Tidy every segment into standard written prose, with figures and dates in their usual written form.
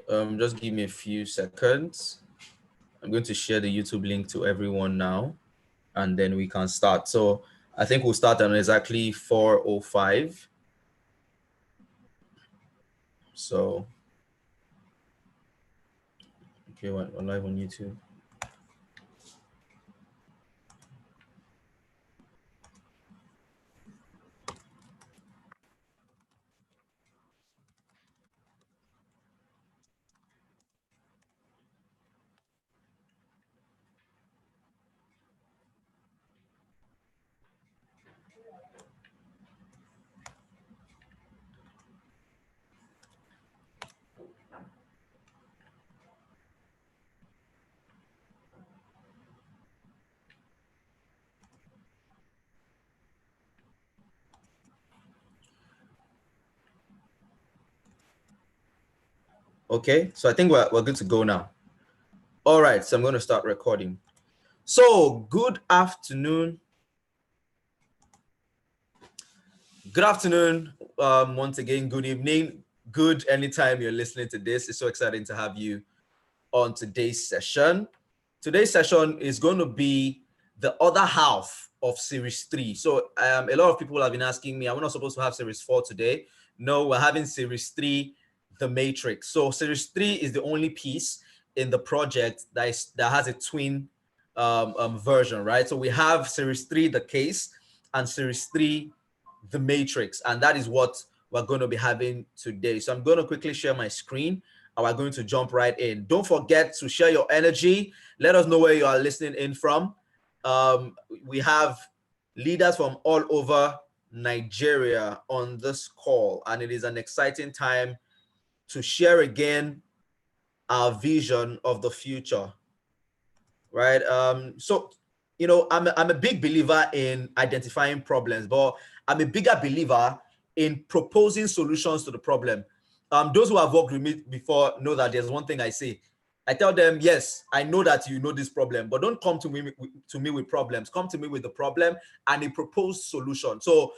Just give me a few seconds. I'm going to share the YouTube link to everyone now, and then we can start. So I think we'll start on exactly 4:05. So, okay, we're live on YouTube. Okay, so I think we're good to go now. All right, so I'm going to start recording. So, good afternoon. Good afternoon. Once again, good evening, good anytime you're listening to this. It's so exciting to have you on today's session. Today's session is going to be the other half of series 3. So a lot of people have been asking me, are we not supposed to have series 4 today? No, we're having series 3, The Matrix. So series 3 is the only piece in the project that has a twin version, right? So we have series 3, The Case, and series 3, The Matrix, and that is what we're going to be having today. So I'm going to quickly share my screen, and we're going to jump right in. Don't forget to share your energy. Let us know where you are listening in from. We have leaders from all over Nigeria on this call, and it is an exciting time to share again our vision of the future, right? So, you know, I'm a big believer in identifying problems, but I'm a bigger believer in proposing solutions to the problem. Those who have worked with me before know that there's one thing I say. I tell them, yes, I know that you know this problem, but don't come to me with problems. Come to me with the problem and a proposed solution. So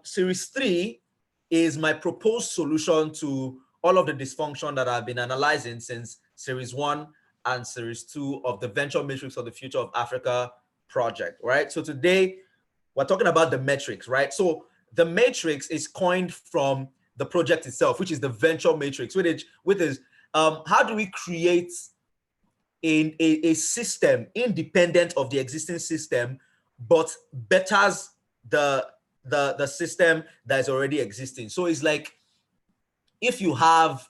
series 3 is my proposed solution to all of the dysfunction that I've been analyzing since series 1 and series 2 of the Venture Matrix of the Future of Africa project, right? So today we're talking about the metrics, right? So the matrix is coined from the project itself, which is the Venture Matrix, which is how do we create a system independent of the existing system, but betters the system that is already existing. So it's like if you have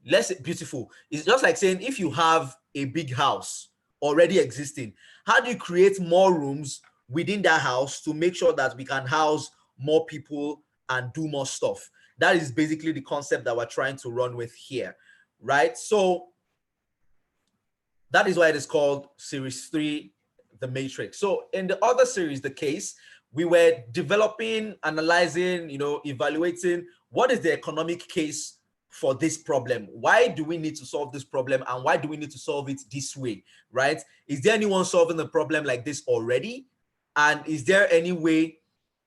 less beautiful, it's just like saying if you have a big house already existing, how do you create more rooms within that house to make sure that we can house more people and do more stuff? That is basically the concept that we're trying to run with here, right? So that is why it is called series 3, The Matrix. So in the other series, The Case, we were developing, analyzing, evaluating what is the economic case for this problem. Why do we need to solve this problem, and why do we need to solve it this way, right? Is there anyone solving the problem like this already? And is there any way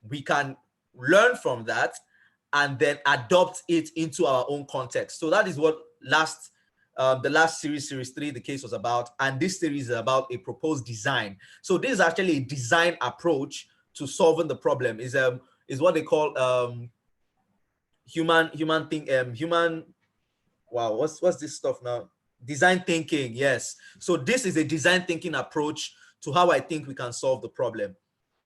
we can learn from that and then adopt it into our own context? So that is what the last series 3, The Case, was about. And this series is about a proposed design. So this is actually a design approach to solving the problem. Is what they call what's this stuff now? Design thinking. Yes. So this is a design thinking approach to how I think we can solve the problem.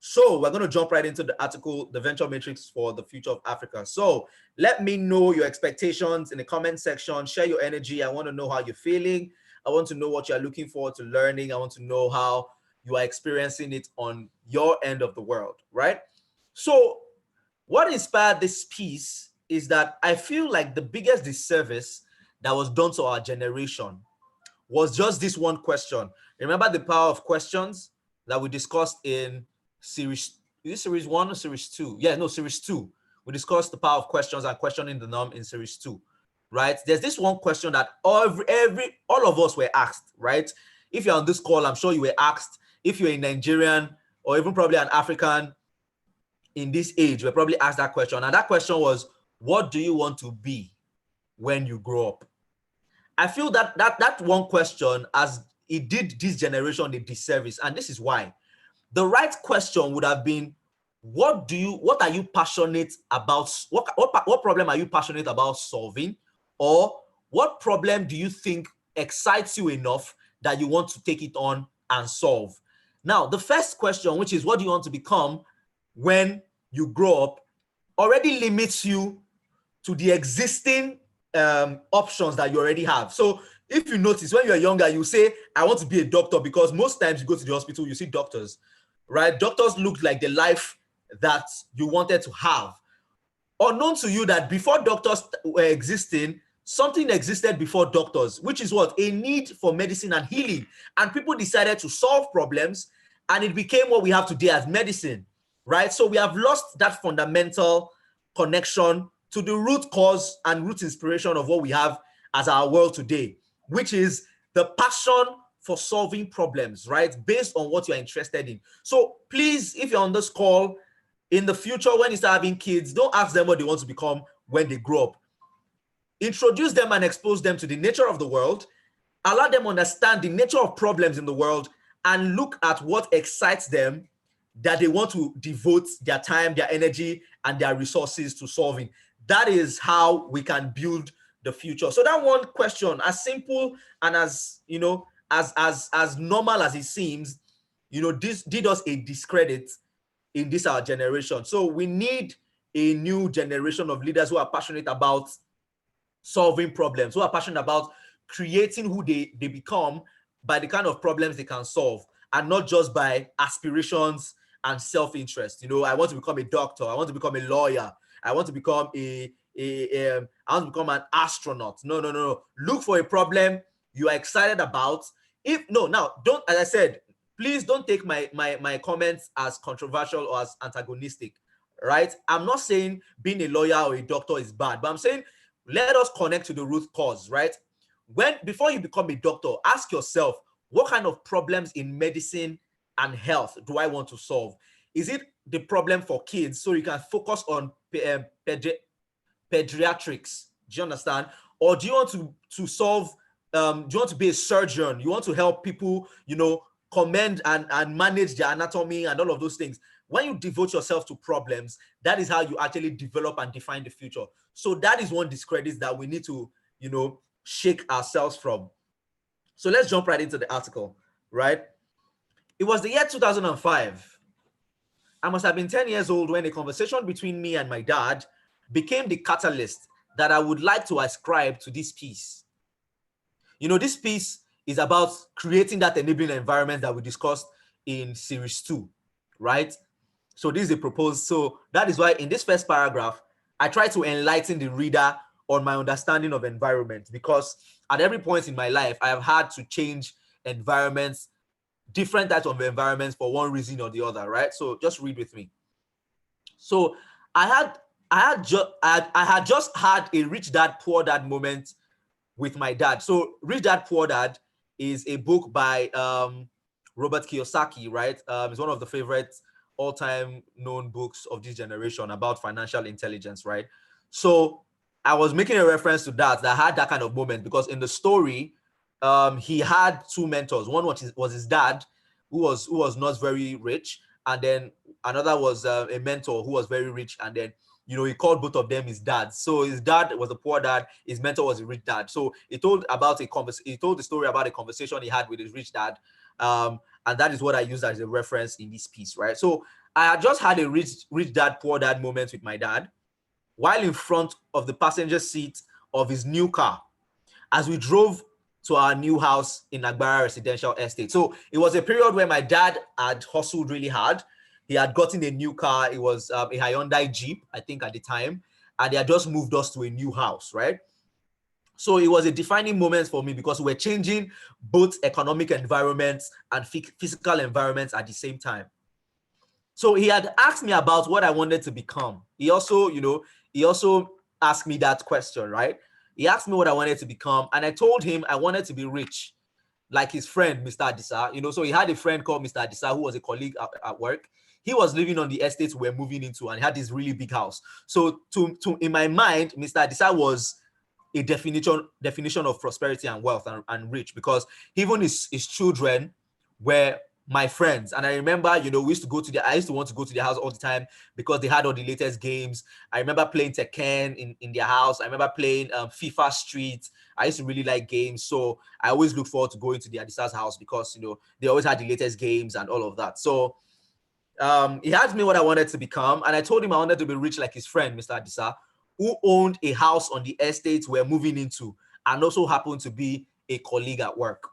So we're going to jump right into the article, The Venture Matrix for the Future of Africa. So let me know your expectations in the comment section. Share your energy. I want to know how you're feeling. I want to know what you're looking forward to learning. I want to know how you are experiencing it on your end of the world, right? So what inspired this piece is that I feel like the biggest disservice that was done to our generation was just this one question. Remember the power of questions that we discussed in series 1 or series 2? Yeah, no, series 2. We discussed the power of questions and questioning the norm in series 2, right? There's this one question that all of us were asked, right? If you're on this call, I'm sure you were asked. If you're a Nigerian or even probably an African in this age, we're probably asked that question. And that question was, what do you want to be when you grow up? I feel that one question, as it did this generation a disservice, and this is why. The right question would have been, what are you passionate about? What problem are you passionate about solving? Or what problem do you think excites you enough that you want to take it on and solve? Now, the first question, which is what do you want to become when you grow up, already limits you to the existing options that you already have. So if you notice, when you're younger, you say, I want to be a doctor, because most times you go to the hospital, you see doctors, right? Doctors look like the life that you wanted to have. Unknown to you that before doctors were existing, something existed before doctors, which is what? A need for medicine and healing. And people decided to solve problems, and it became what we have today as medicine, right? So we have lost that fundamental connection to the root cause and root inspiration of what we have as our world today, which is the passion for solving problems, right? Based on what you're interested in. So please, if you're on this call, in the future, when you start having kids, don't ask them what they want to become when they grow up. Introduce them and expose them to the nature of the world. Allow them understand the nature of problems in the world, and look at what excites them that they want to devote their time, their energy, and their resources to solving. That is how we can build the future. So that one question, as simple and as, you know, as normal as it seems, you know, this did us a discredit in this our generation. So we need a new generation of leaders who are passionate about solving problems, who are passionate about creating who they become by the kind of problems they can solve, and not just by aspirations and self-interest. You know, I want to become a doctor, I want to become a lawyer, I want to become I want to become an astronaut. No. Look for a problem you are excited about. Don't, as I said, please don't take my comments as controversial or as antagonistic, right? I'm not saying being a lawyer or a doctor is bad, but I'm saying let us connect to the root cause, right? Before you become a doctor, ask yourself, what kind of problems in medicine and health do I want to solve? Is it the problem for kids, so you can focus on pediatrics? Do you understand? Or do you want to solve, do you want to be a surgeon? You want to help people, you know, commend and manage their anatomy and all of those things. When you devote yourself to problems, that is how you actually develop and define the future. So that is one discredit that we need to, you know, shake ourselves from. So let's jump right into the article, right? It was the year 2005. I must have been 10 years old when a conversation between me and my dad became the catalyst that I would like to ascribe to this piece. You know, this piece is about creating that enabling environment that we discussed in series 2, right? So this is a proposed. So that is why in this first paragraph, I try to enlighten the reader on my understanding of environment, because at every point in my life, I have had to change environments, different types of environments for one reason or the other, right? So just read with me. So I had just had a rich dad, poor dad moment with my dad. So Rich Dad Poor Dad is a book by Robert Kiyosaki, right? It's one of the favorite all-time known books of this generation about financial intelligence, right? So I was making a reference to that had that kind of moment, because in the story, he had two mentors. One was his dad, who was not very rich, and then another was a mentor who was very rich, and then, you know, he called both of them his dads. So his dad was a poor dad, his mentor was a rich dad. So he told the story about a conversation he had with his rich dad, and that is what I used as a reference in this piece, right? So I had just had a rich dad, poor dad moment with my dad while in front of the passenger seat of his new car as we drove to our new house in Agbara Residential Estate. So it was a period where my dad had hustled really hard. He had gotten a new car. It was a Hyundai Jeep, I think, at the time. And they had just moved us to a new house, right? So it was a defining moment for me, because we were changing both economic environments and physical environments at the same time. So he had asked me about what I wanted to become. He also asked me that question, right? He asked me what I wanted to become, and I told him I wanted to be rich, like his friend, Mr. Adisa. You know, so he had a friend called Mr. Adisa who was a colleague at work. He was living on the estate we're moving into, and he had this really big house. So in my mind, Mr. Adisa was a definition of prosperity and wealth and rich, because even his children were my friends. And I remember, you know, I used to want to go to their house all the time because they had all the latest games. I remember playing Tekken in their house. I remember playing FIFA Street. I used to really like games. So I always look forward to going to the Adisa's house because, you know, they always had the latest games and all of that. So he asked me what I wanted to become. And I told him I wanted to be rich like his friend, Mr. Adisa, who owned a house on the estate we're moving into and also happened to be a colleague at work.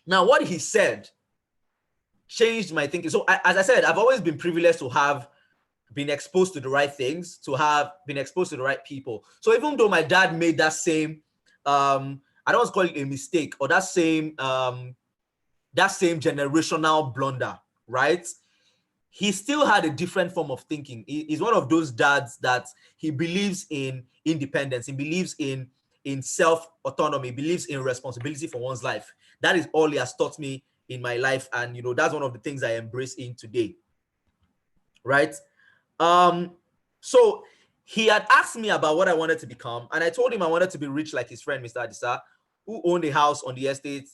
Now, what he said changed my thinking. So as I said, I've always been privileged to have been exposed to the right things, to have been exposed to the right people. So even though my dad made that same, I don't want to call it a mistake, or that same generational blunder, right? He still had a different form of thinking. He's one of those dads that he believes in independence. He believes in self-autonomy, believes in responsibility for one's life. That is all he has taught me in my life. And, you know, that's one of the things I embrace in today, right? So he had asked me about what I wanted to become. And I told him I wanted to be rich like his friend, Mr. Adisa, who owned a house on the estate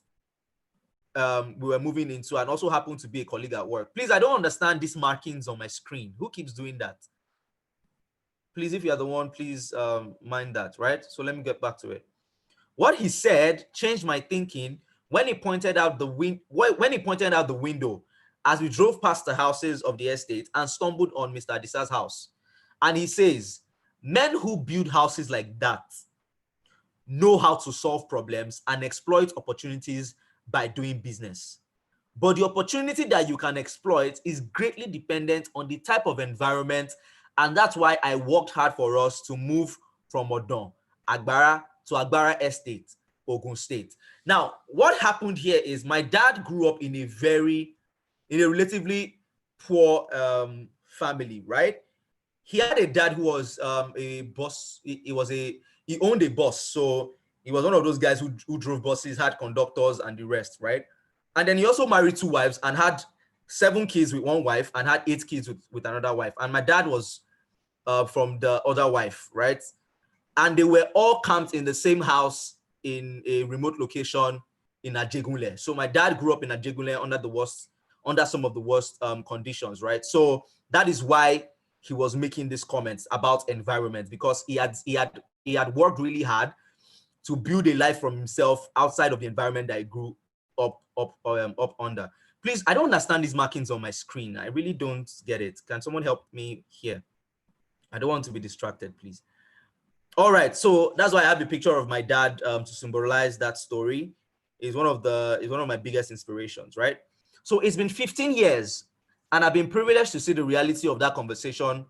we were moving into and also happened to be a colleague at work. Please, I don't understand these markings on my screen. Who keeps doing that? Please, if you're the one, please mind that, right? So let me get back to it. What he said changed my thinking when he pointed out the window as we drove past the houses of the estate and stumbled on Mr. Adisa's house. And he says, men who build houses like that know how to solve problems and exploit opportunities by doing business. But the opportunity that you can exploit is greatly dependent on the type of environment. And that's why I worked hard for us to move from Odon, Agbara, to Agbara Estate, Ogun State. Now, what happened here is my dad grew up in a relatively poor family, right? He had a dad who was a boss. He owned a bus. So he was one of those guys who drove buses, had conductors and the rest, right? And then he also married 2 wives and had 7 kids with one wife and had 8 kids with another wife. And my dad was from the other wife, right? And they were all camped in the same house in a remote location in Ajegunle. So my dad grew up in Ajegunle under some of the worst conditions, right? So that is why he was making these comments about environment, because he had worked really hard to build a life for himself outside of the environment that I grew up under. Please, I don't understand these markings on my screen. I really don't get it. Can someone help me here? I don't want to be distracted, please. All right, so that's why I have a picture of my dad to symbolize that story. Is one of my biggest inspirations, right? So it's been 15 years, and I've been privileged to see the reality of that conversation,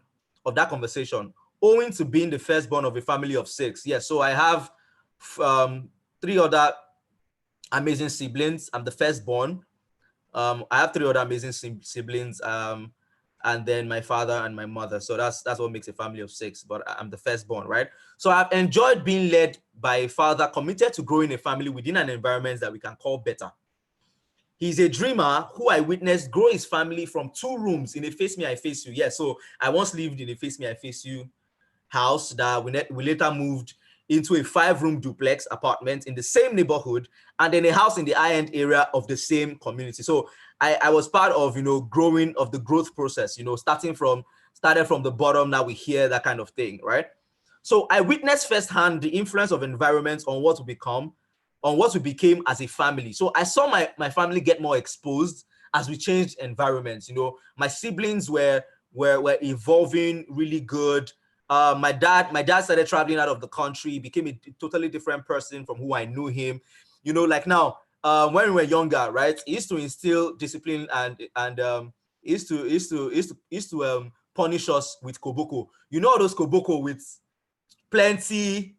owing to being the firstborn of a family of 6. Yes, so I have 3 other amazing siblings. I'm the firstborn. I have 3 other amazing siblings, and then my father and my mother. So that's what makes a family of 6. But I'm the firstborn, right? So I've enjoyed being led by a father committed to growing a family within an environment that we can call better. He's a dreamer who I witnessed grow his family from 2 rooms in a Face Me, I Face You. Yeah, so I once lived in a Face Me, I Face You house that we later moved into a 5-room duplex apartment in the same neighborhood, and then a house in the high-end area of the same community. So I was part of, you know, the growth process, you know, started from the bottom, now we hear that kind of thing, right? So I witnessed firsthand the influence of environments on what we became as a family. So I saw my family get more exposed as we changed environments. You know, my siblings were evolving really good. My dad started traveling out of the country, became a totally different person from who I knew him. You know, like now, when we were younger, right? He used to instill discipline and he used to punish us with koboko. You know, those koboko with plenty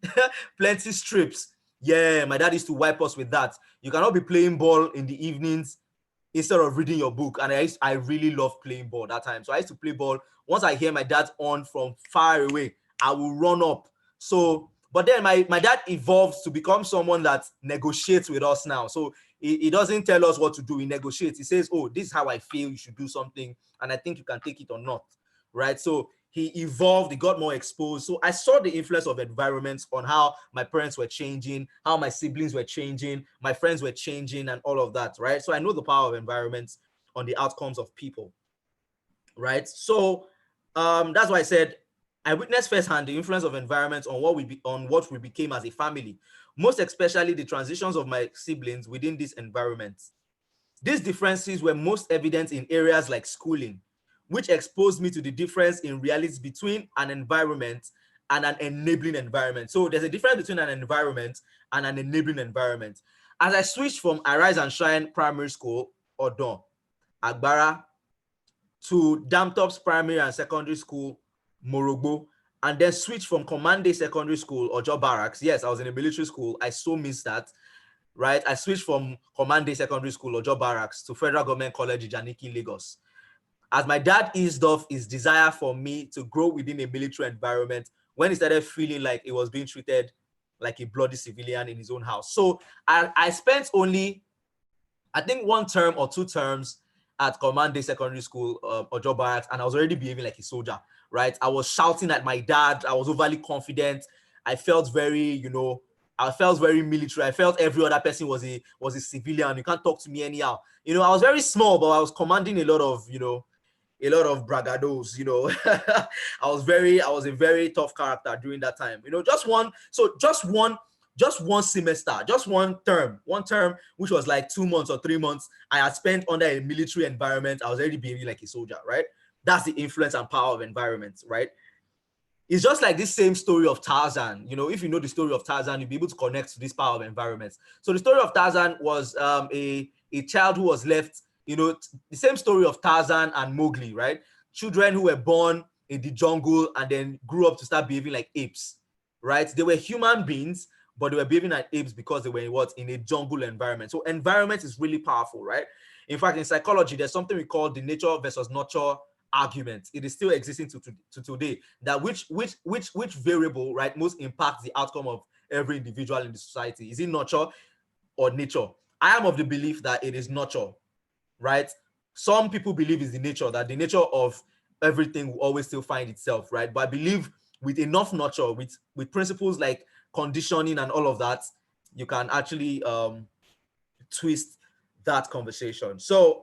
strips. Yeah, my dad used to wipe us with that. You cannot be playing ball in the evenings instead of reading your book. And I really loved playing ball that time. So I used to play ball. Once I hear my dad's on from far away, I will run up. So, but then my dad evolves to become someone that negotiates with us now. So he doesn't tell us what to do. He negotiates. He says, oh, this is how I feel. You should do something. And I think you can take it or not. Right. So he evolved, he got more exposed. So I saw the influence of environments on how my parents were changing, how my siblings were changing, my friends were changing, and all of that, right? So I know the power of environments on the outcomes of people, right? So that's why I said I witnessed firsthand the influence of environments on what we became as a family, most especially the transitions of my siblings within this environment. These differences were most evident in areas like schooling, which exposed me to the difference in realities between an environment and an enabling environment. So there's a difference between an environment and an enabling environment. As I switched from Arise and Shine Primary School, Odon, Agbara, to Damtops Primary and Secondary School, Morogbo, and then switched from Command Day Secondary School, Ojo Barracks. Yes, I was in a military school. I so missed that, right? I switched from Command Day Secondary School, Ojo Barracks, to Federal Government College, Ijaniki, Lagos. As my dad eased off his desire for me to grow within a military environment, when he started feeling like he was being treated like a bloody civilian in his own house. So I spent only, I think, 1 term or 2 terms at Command Day Secondary School, Ojo Barracks, and I was already behaving like a soldier, right? I was shouting at my dad. I was overly confident. I felt very, I felt very military. I felt every other person was a civilian. You can't talk to me anyhow. I was very small, but I was commanding a lot of bragados. I was a very tough character during that time. Just one semester, just one term, which was like 2 months or 3 months, I had spent under a military environment. I was already behaving like a soldier, right? That's the influence and power of environments, right? It's just like this same story of Tarzan. If you know the story of Tarzan, you'll be able to connect to this power of environments. So the story of Tarzan was a child who was left, the same story of Tarzan and Mowgli, right? Children who were born in the jungle and then grew up to start behaving like apes, right? They were human beings, but they were behaving like apes because they were in a jungle environment. So environment is really powerful, right? In fact, in psychology, there's something we call the nature versus nurture argument. It is still existing to today, that which variable, right, most impacts the outcome of every individual in the society. Is it nurture or nature? I am of the belief that it is nurture, right? Some people believe it's that the nature of everything will always still find itself, right? But I believe with enough nurture, with principles like conditioning and all of that, you can actually twist that conversation. So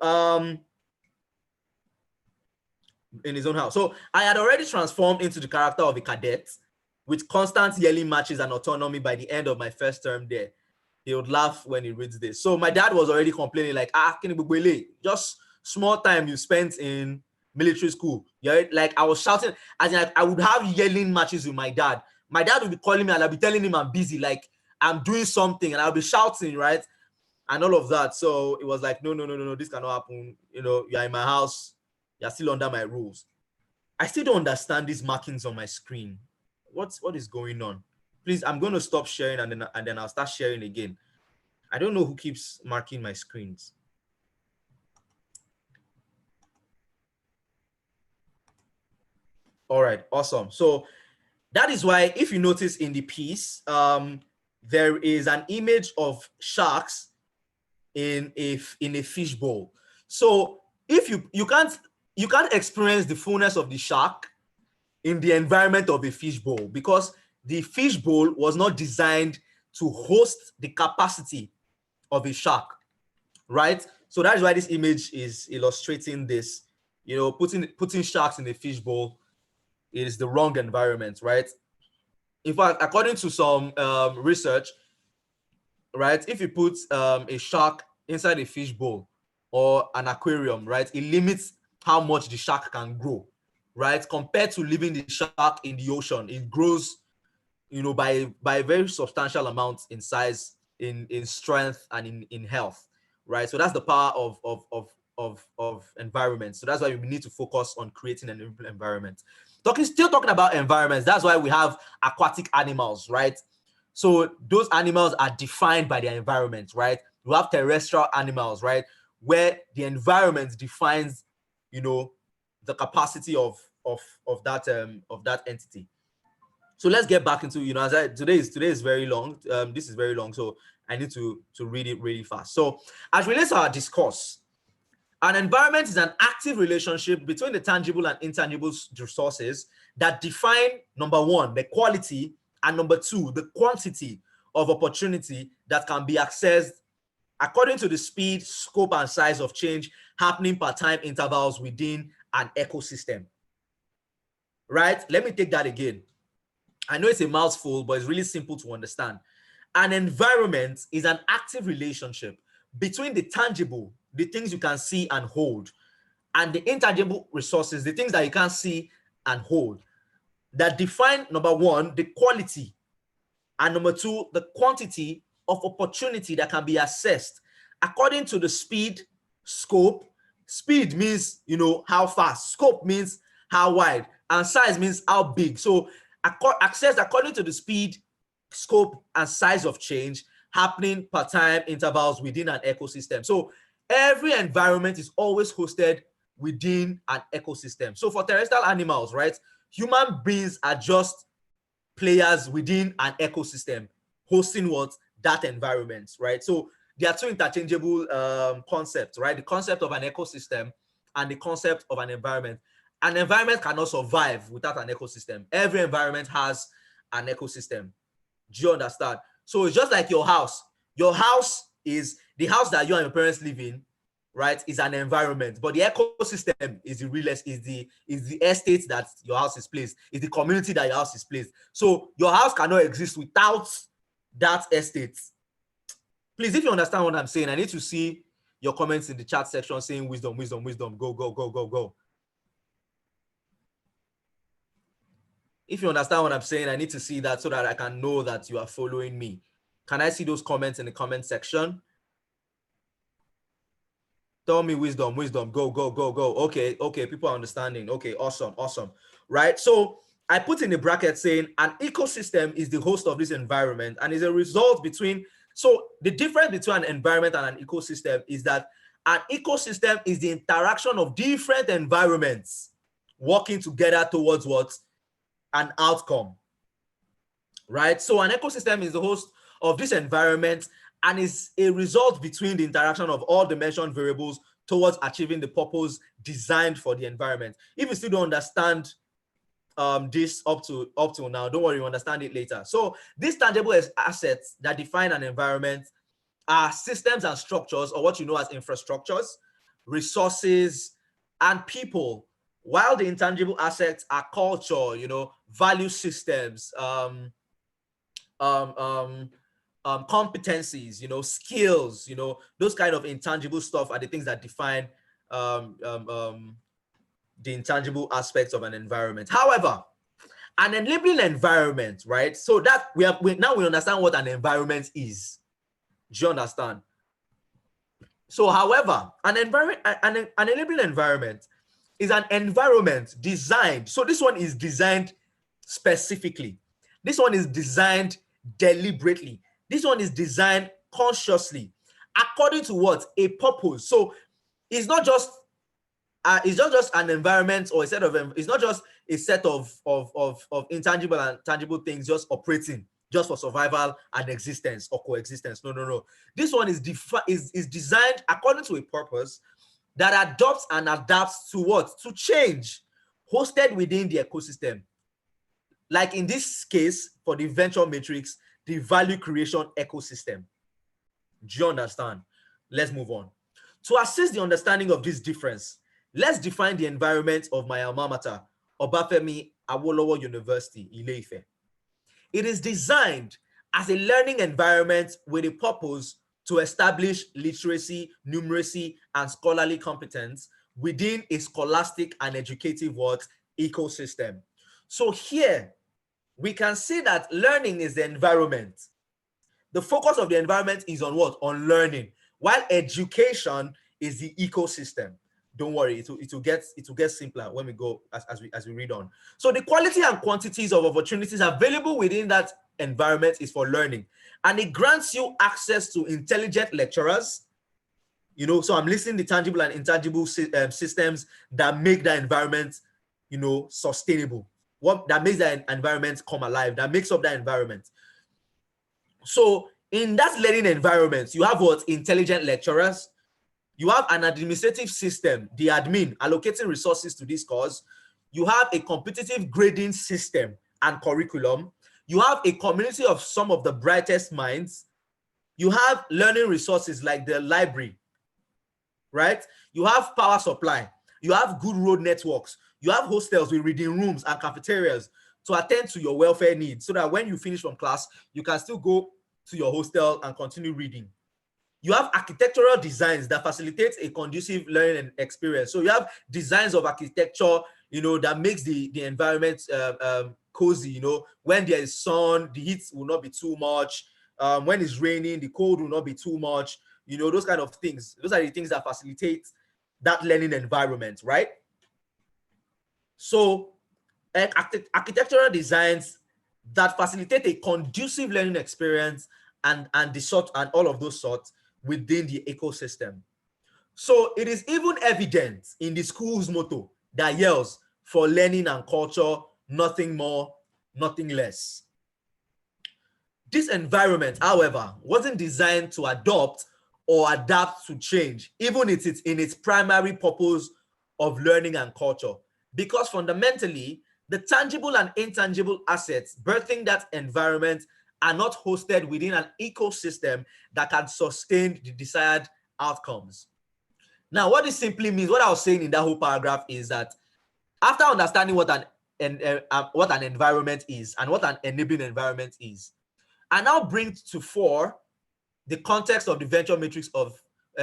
in his own house. So I had already transformed into the character of a cadet with constant yearly matches and autonomy by the end of my first term there. He would laugh when he reads this. So my dad was already complaining like, just small time you spent in military school. Yeah, like I was shouting, as in, like, I would have yelling matches with my dad. My dad would be calling me and I'll be telling him I'm busy, like I'm doing something, and I'll be shouting, right? And all of that. So it was like, no, this cannot happen. You're in my house, you're still under my rules. I still don't understand these markings on my screen. What is going on? Please, I'm going to stop sharing and then I'll start sharing again. I don't know who keeps marking my screens. All right, awesome. So that is why, if you notice in the piece, there is an image of sharks in a fish bowl. So if you can't experience the fullness of the shark in the environment of a fish bowl, because the fish bowl was not designed to host the capacity of a shark, right? So that is why this image is illustrating this. Putting sharks in a fish bowl is the wrong environment, right? In fact, according to some research, right, if you put a shark inside a fish bowl or an aquarium, right, it limits how much the shark can grow, right? Compared to leaving the shark in the ocean, it grows, by a very substantial amount in size, in strength, and in health, right? So that's the power of environment. So that's why we need to focus on creating an environment. Still talking about environments, that's why we have aquatic animals, right? So those animals are defined by their environment, right? We have terrestrial animals, right, where the environment defines, the capacity of that entity. So let's get back into, today is very long. This is very long, so I need to read it really fast. So as relates to our discourse, An environment is an active relationship between the tangible and intangible resources that define, number one, the quality, and number two, the quantity of opportunity that can be accessed according to the speed, scope, and size of change happening per time intervals within an ecosystem. Right? Let me take that again. I know it's a mouthful, but it's really simple to understand. An environment is an active relationship between the tangible, the things you can see and hold, and the intangible resources, the things that you can't see and hold, that define, number one, the quality, and number two, the quantity of opportunity that can be assessed according to the speed, scope. Speed means, how fast. Scope means how wide. And size means how big. So accessed according to the speed, scope, and size of change happening per time intervals within an ecosystem. So every environment is always hosted within an ecosystem. So for terrestrial animals, right, human beings are just players within an ecosystem hosting what? That environment, right? So there are two interchangeable concepts, right? The concept of an ecosystem and the concept of an environment. An environment cannot survive without an ecosystem. Every environment has an ecosystem. Do you understand? So it's just like your house. Your house is the house that you and your parents live in, right? Is an environment, but the ecosystem is the real is the estate that your house is placed, is the community that your house is placed. So your house cannot exist without that estate. Please, if you understand what I'm saying, I need to see your comments in the chat section saying wisdom, wisdom, wisdom. Go, go, go, go, go. If you understand what I'm saying, I need to see that so that I can know that you are following me. Can I see those comments in the comment section? Tell me wisdom, wisdom. Go, go, go, go. Okay, okay. People are understanding. Okay, awesome, awesome. Right? So I put in the bracket saying an ecosystem is the host of this environment and is a result between. So the difference between an environment and an ecosystem is that an ecosystem is the interaction of different environments working together towards what? An outcome, right? So an ecosystem is the host of this environment and is a result between the interaction of all the mentioned variables towards achieving the purpose designed for the environment. If you still don't understand this up to now, don't worry, you understand it later. So these tangible assets that define an environment are systems and structures, or what you know as infrastructures, resources, and people, while the intangible assets are culture, value systems, competencies, skills, those kind of intangible stuff are the things that define the intangible aspects of an environment. However, an enabling environment, right? So that we understand what an environment is. Do you understand? So, however, an enabling environment is an environment designed. So this one is designed specifically. This one is designed deliberately. This one is designed consciously according to what? A purpose. So it's not just an environment or a set of, it's not just a set of intangible and tangible things just operating just for survival and existence or coexistence. No. This one is designed according to a purpose that adopts and adapts to what? To change, hosted within the ecosystem. Like in this case, for the venture matrix, the value creation ecosystem. Do you understand? Let's move on. To assist the understanding of this difference, let's define the environment of my alma mater, Obafemi Awolowo University, Ile-Ife. It is designed as a learning environment with a purpose to establish literacy, numeracy, and scholarly competence within a scholastic and educative ecosystem. So here, we can see that learning is the environment. The focus of the environment is on what? On learning, while education is the ecosystem. Don't worry, it will get simpler when we go as we read on. So the quality and quantities of opportunities available within that environment is for learning, and it grants you access to intelligent lecturers. So I'm listing the tangible and intangible systems that make that environment, sustainable. What that makes that environment come alive, that makes up that environment. So in that learning environment, you have what? Intelligent lecturers, You have an administrative system, the admin, allocating resources to this cause. You have a competitive grading system and curriculum. You have a community of some of the brightest minds. You have learning resources like the library, right? You have power supply. You have good road networks. You have hostels with reading rooms and cafeterias to attend to your welfare needs so that when you finish from class, you can still go to your hostel and continue reading. You have architectural designs that facilitate a conducive learning experience. So you have designs of architecture, that makes the environment cozy. When there is sun, the heat will not be too much. When it's raining, the cold will not be too much. Those kind of things. Those are the things that facilitate that learning environment, right? So architectural designs that facilitate a conducive learning experience and all of those sorts within the ecosystem. So it is even evident in the school's motto that yells for learning and culture, nothing more, nothing less. This environment, however, wasn't designed to adopt or adapt to change, even in its primary purpose of learning and culture, because fundamentally, the tangible and intangible assets birthing that environment are not hosted within an ecosystem that can sustain the desired outcomes. Now, what this simply means, what I was saying in that whole paragraph is that after understanding what an environment is and what an enabling environment is, I now bring to fore the context of the venture matrix of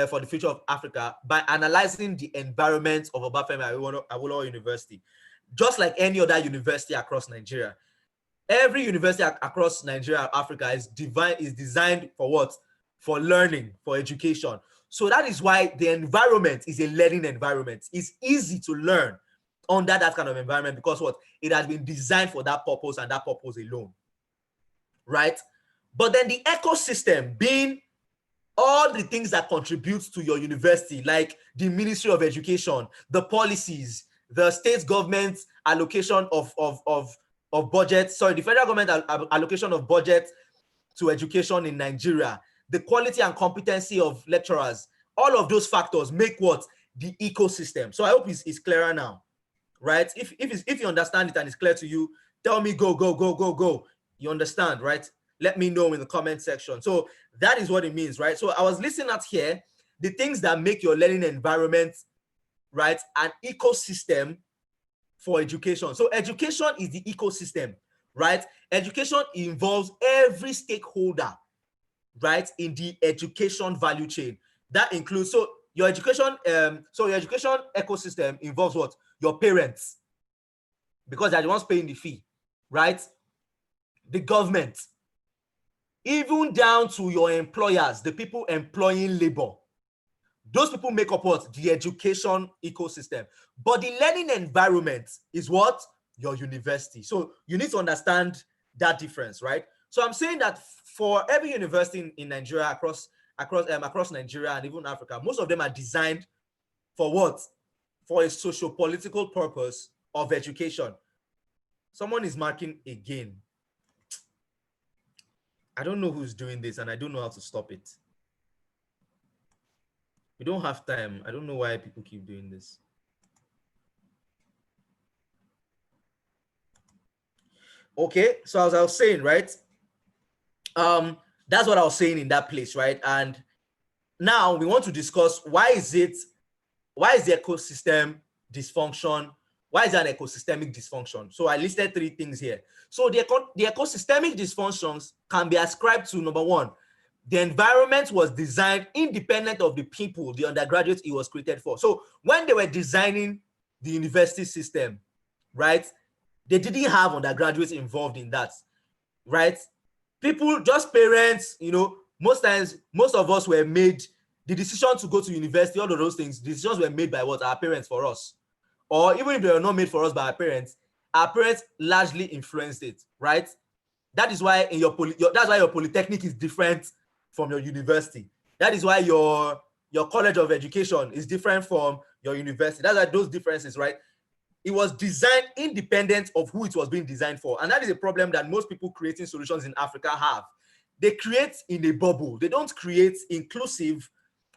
for the future of Africa by analyzing the environment of Obafemi Awolowo University. Just like any other university across Nigeria, every university across Nigeria and Africa is designed for what? For learning, for education. So that is why the environment is a learning environment. It's easy to learn under that kind of environment because what? It has been designed for that purpose and that purpose alone, right? But then the ecosystem being all the things that contribute to your university, like the Ministry of Education, the policies, the state government allocation of budget, the federal government allocation of budget to education in Nigeria, the quality and competency of lecturers, all of those factors make what? The ecosystem. So I hope it's clearer now, right? If you understand it and it's clear to you, tell me go. You understand, right? Let me know in the comment section. So that is what it means, right? So I was listening at here, the things that make your learning environment, right, an ecosystem for education. So education is the ecosystem, right? Education involves every stakeholder, right, in the education value chain. That includes, so your education ecosystem involves what? Your parents, because they're the ones paying the fee, right? The government, even down to your employers, the people employing labor. Those people make up what? The education ecosystem. But the learning environment is what? Your university. So you need to understand that difference, right? So I'm saying that for every university in Nigeria, across Nigeria and even Africa, most of them are designed for what? For a socio-political purpose of education. Someone is marking again. I don't know who's doing this and I don't know how to stop it. We don't have time. I don't know why people keep doing this. Okay, so as I was saying, right? That's what I was saying in that place, right? And now we want to discuss why is the ecosystem dysfunction? Why is there an ecosystemic dysfunction? So I listed 3 things here. So the ecosystemic dysfunctions can be ascribed to, number 1, the environment was designed independent of the people, the undergraduates it was created for. So when they were designing the university system, right, they didn't have undergraduates involved in that, right? People, just parents, most times, most of us were made, the decision to go to university, all of those things, decisions were made by what? Our parents for us. Or even if they were not made for us by our parents largely influenced it, right? That is why that's why your polytechnic is different from your university. That is why your college of education is different from your university. That's why those differences, right? It was designed independent of who it was being designed for. And that is a problem that most people creating solutions in Africa have. They create in a bubble. They don't create inclusive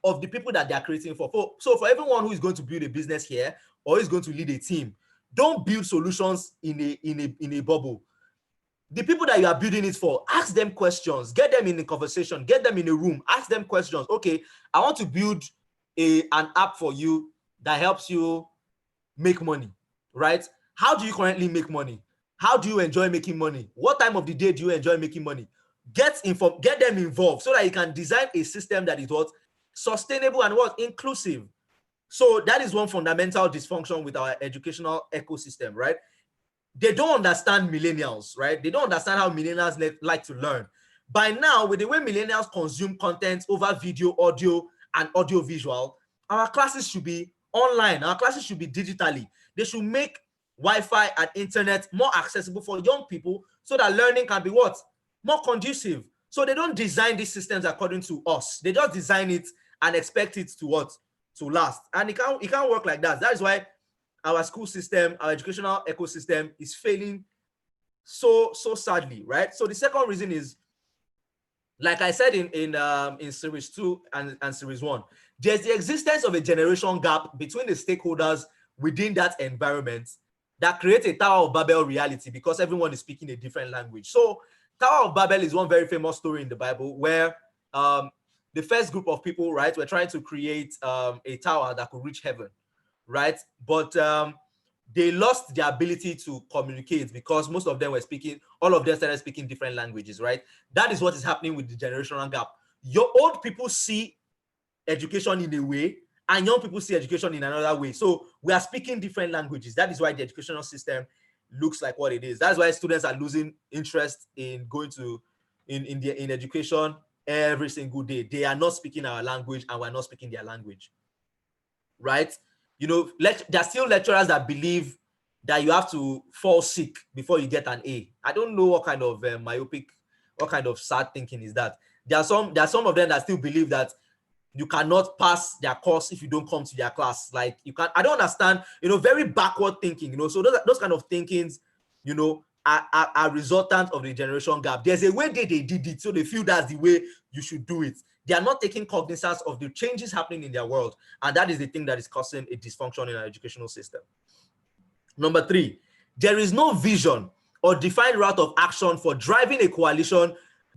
of the people that they are creating for. So for everyone who is going to build a business here or is going to lead a team, don't build solutions in a bubble. The people that you are building it for, ask them questions, get them in a conversation, get them in a room, ask them questions. Okay, I want to build an app for you that helps you make money, right? How do you currently make money? How do you enjoy making money? What time of the day do you enjoy making money? Get them involved so that you can design a system that is what? Sustainable and what? Inclusive. So that is one fundamental dysfunction with our educational ecosystem, right? They don't understand millennials, right? They don't understand how millennials like to learn. By now, with the way millennials consume content over video, audio, and audio visual, our classes should be online. Our classes should be digitally. They should make Wi-Fi and internet more accessible for young people so that learning can be what? More conducive. So they don't design these systems according to us. They just design it and expect it to what? To last. And it can't work like that. That is why our school system, our educational ecosystem is failing so sadly, right? So the second reason is, like I said in series 2 and series 1, there's the existence of a generation gap between the stakeholders within that environment that creates a Tower of Babel reality because everyone is speaking a different language. So Tower of Babel is one very famous story in the Bible where the first group of people, right, were trying to create a tower that could reach heaven, right? But they lost the ability to communicate because most of them were speaking, all of them started speaking different languages, right? That is what is happening with the generational gap. Your old people see education in a way, and young people see education in another way. So we are speaking different languages. That is why the educational system looks like what it is. That's why students are losing interest in going to in education every single day. They are not speaking our language, and we're not speaking their language, right? You know, there are still lecturers that believe that you have to fall sick before you get an A. I don't know what kind of myopic, what kind of sad thinking is that. There are some of them that still believe that you cannot pass their course if you don't come to their class. Like you can't. I don't understand. You know, very backward thinking. You know, so those kind of thinkings, you know, are resultant of the generation gap. There's a way they did it, so they feel that's the way you should do it. They are not taking cognizance of the changes happening in their world. And that is the thing that is causing a dysfunction in our educational system. Number 3, there is no vision or defined route of action for driving a coalition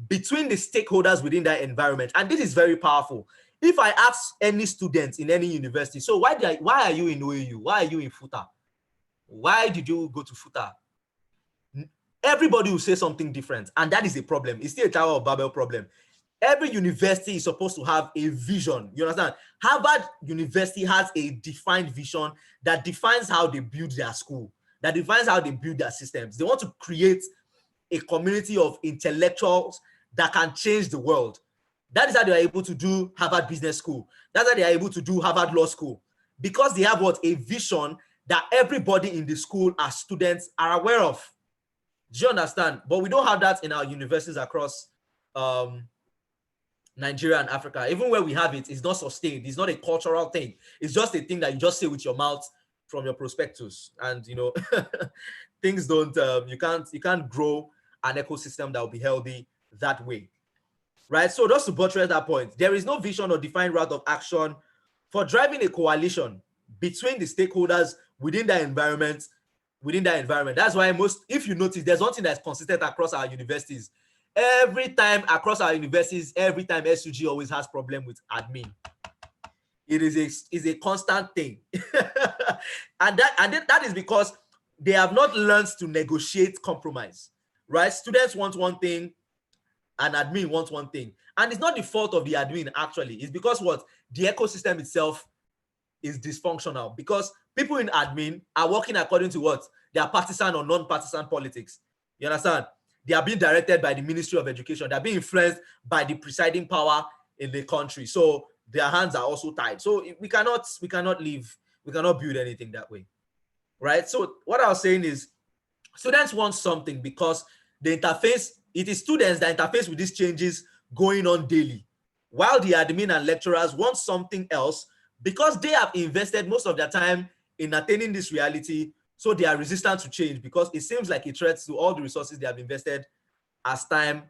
between the stakeholders within that environment. And this is very powerful. If I ask any student in any university, so why are you in OAU? Why are you in FUTA? Why did you go to FUTA? Everybody will say something different. And that is a problem. It's still a Tower of Babel problem. Every university is supposed to have a vision. You understand? Harvard University has a defined vision that defines how they build their school, that defines how they build their systems. They want to create a community of intellectuals that can change the world. That is how they are able to do Harvard Business School. That's how they are able to do Harvard Law School. Because they have what? A vision that everybody in the school as students are aware of. Do you understand? But we don't have that in our universities across Nigeria and Africa. Even where we have it, it's not sustained. It's not a cultural thing. It's just a thing that you just say with your mouth from your prospectus. And you know, things don't. You can't grow an ecosystem that will be healthy that way, right? So just to buttress that point, there is no vision or defined route of action for driving a coalition between the stakeholders within that environment. That's why if you notice, there's one thing that's consistent across our universities. Every time across our universities, every time SUG always has problem with admin. It is a constant thing. and that is because they have not learned to negotiate compromise, right? Students want one thing and admin wants one thing. And it's not the fault of the admin, actually. It's because what? The ecosystem itself is dysfunctional because people in admin are working according to what? Their partisan or non-partisan politics. You understand? They are being directed by the Ministry of Education. They're being influenced by the presiding power in the country. So their hands are also tied. So we cannot build anything that way, right? So what I was saying is students want something because it is students that interface with these changes going on daily, while the admin and lecturers want something else because they have invested most of their time in attaining this reality. So they are resistant to change because it seems like a threat to all the resources they have invested as time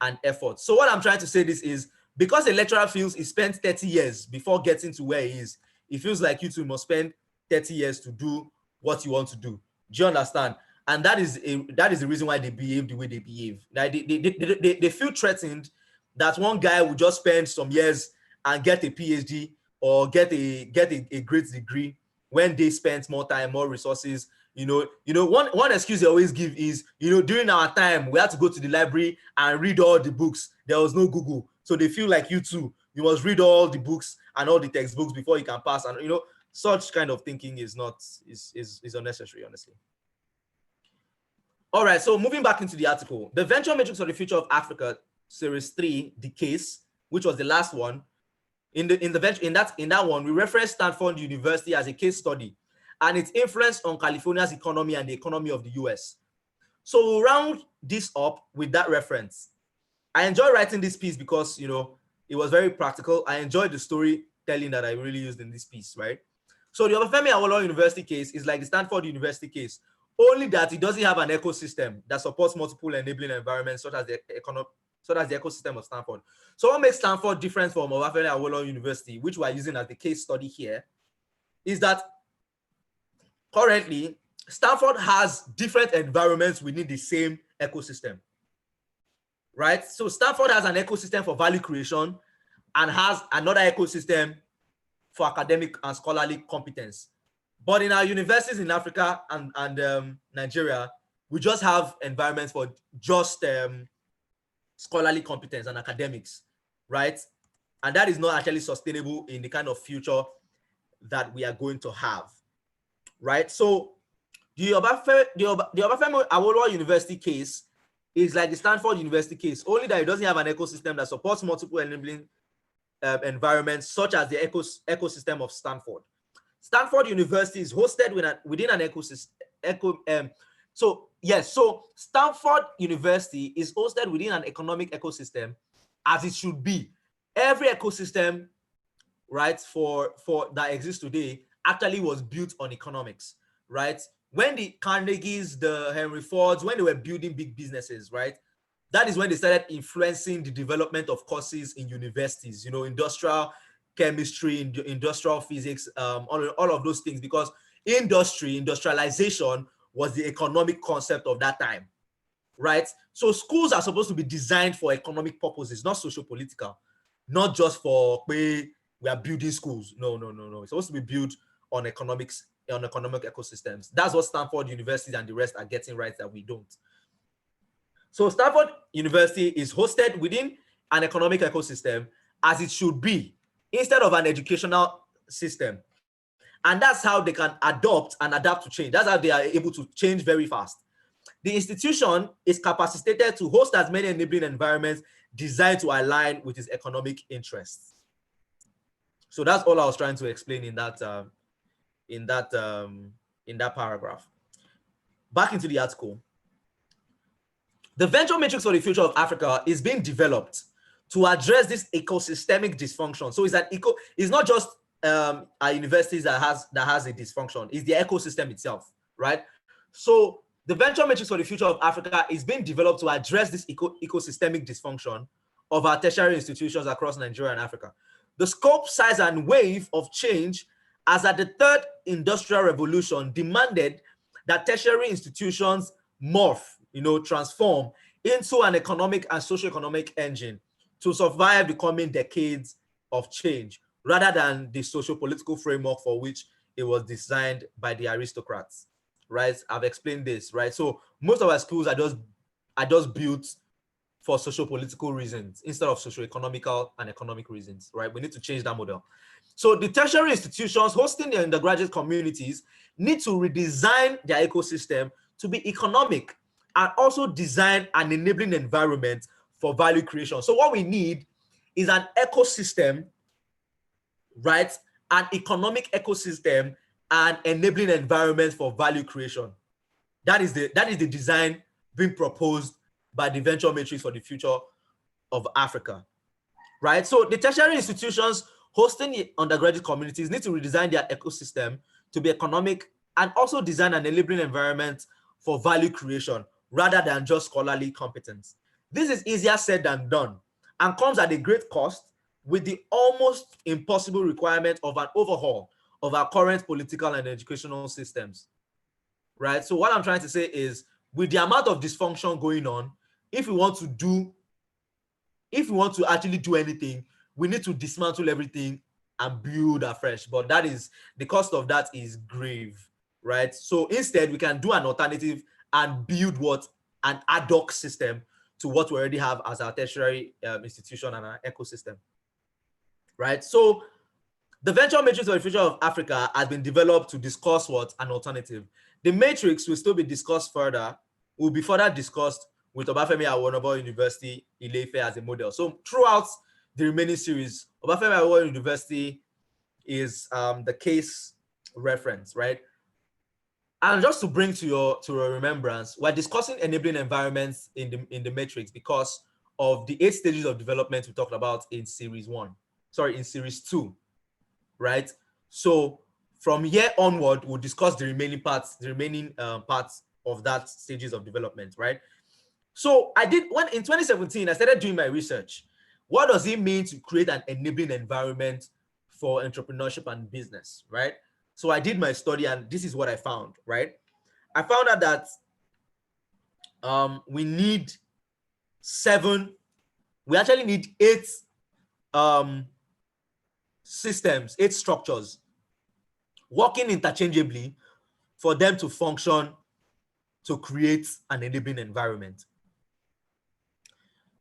and effort. So what I'm trying to say this is Because a lecturer feels he spent 30 years before getting to where he is, he feels like you too must spend 30 years to do what you want to do. Do you understand? And that is the reason why they behave the way they behave. Like they feel threatened that one guy will just spend some years and get a PhD or get a great degree when they spent more time, more resources. One excuse they always give is, during our time, we had to go to the library and read all the books. There was no Google. So they feel like you too, you must read all the books and all the textbooks before you can pass. And, such kind of thinking is unnecessary, honestly. All right, so moving back into the article, the Venture Matrix for the Future of Africa, Series 3, The Case, which was the last one. In that one, we referenced Stanford University as a case study and its influence on California's economy and the economy of the US. So we'll round this up with that reference. I enjoy writing this piece because, it was very practical. I enjoyed the storytelling that I really used in this piece, right? So the Obafemi Awolowo University case is like the Stanford University case, only that it doesn't have an ecosystem that supports multiple enabling environments, such as the ecosystem of Stanford. So what makes Stanford different from Obafemi Awolowo University, which we're using as the case study here, is that currently Stanford has different environments within the same ecosystem, right? So Stanford has an ecosystem for value creation and has another ecosystem for academic and scholarly competence. But in our universities in Africa and Nigeria, we just have environments for just scholarly competence and academics, right? And that is not actually sustainable in the kind of future that we are going to have, right? So the Obafemi Awolowo University case is like the Stanford University case, only that it doesn't have an ecosystem that supports multiple enabling environments, such as the ecosystem of Stanford. Stanford University is hosted within an ecosystem. So Stanford University is hosted within an economic ecosystem, as it should be. Every ecosystem, right, for that exists today actually was built on economics, right? When the Carnegies, the Henry Fords, when they were building big businesses, right, that is when they started influencing the development of courses in universities, industrial chemistry, industrial physics, all of those things, because industrialization was the economic concept of that time, right? So schools are supposed to be designed for economic purposes, not socio-political, not just for we are building schools. No. It's supposed to be built on economics, on economic ecosystems. That's what Stanford University and the rest are getting right that we don't. So Stanford University is hosted within an economic ecosystem, as it should be, instead of an educational system. And that's how they can adopt and adapt to change. That's how they are able to change very fast. The institution is capacitated to host as many enabling environments designed to align with its economic interests. So that's all I was trying to explain in that paragraph. Back into the article. The Venture Matrix for the Future of Africa is being developed to address this ecosystemic dysfunction. So it's not just a university that has a dysfunction, it's the ecosystem itself, right? So the Venture Matrix for the Future of Africa is being developed to address this ecosystemic dysfunction of our tertiary institutions across Nigeria and Africa. The scope, size, and wave of change as at the third industrial revolution demanded that tertiary institutions morph, transform into an economic and socio-economic engine to survive the coming decades of change, rather than the socio-political framework for which it was designed by the aristocrats, right? I've explained this, right? So most of our schools are just built for socio-political reasons instead of socio-economical and economic reasons, right? We need to change that model. So the tertiary institutions hosting the undergraduate communities need to redesign their ecosystem to be economic and also design an enabling environment for value creation. So what we need is an ecosystem, right? An economic ecosystem and enabling environment for value creation. That is the design being proposed by the Venture Matrix for the Future of Africa, right? So the tertiary institutions hosting the undergraduate communities need to redesign their ecosystem to be economic and also design an enabling environment for value creation rather than just scholarly competence. This is easier said than done, and comes at a great cost with the almost impossible requirement of an overhaul of our current political and educational systems, right? So what I'm trying to say is, with the amount of dysfunction going on, if we want to actually do anything, we need to dismantle everything and build afresh. But that is, the cost of that is grave, right? So instead, we can do an alternative and build what? An ad hoc system to what we already have as our tertiary institution and our ecosystem, right? So the venture matrix of the future of Africa has been developed to discuss what? An alternative. The matrix will still be discussed further, will be further discussed with Obafemi Awolowo University, Ile-Ife as a model. So throughout the remaining series, Obafemi Awolowo University is the case reference, right? And just to bring to your remembrance, we're discussing enabling environments in the matrix because of the 8 stages of development we talked about in series 2, right? So from here onward, we'll discuss the remaining parts of that stages of development, right? So in 2017, I started doing my research. What does it mean to create an enabling environment for entrepreneurship and business, right? So I did my study, and this is what I found, right? I found out that we actually need 8 systems, 8 structures working interchangeably for them to function to create an enabling environment,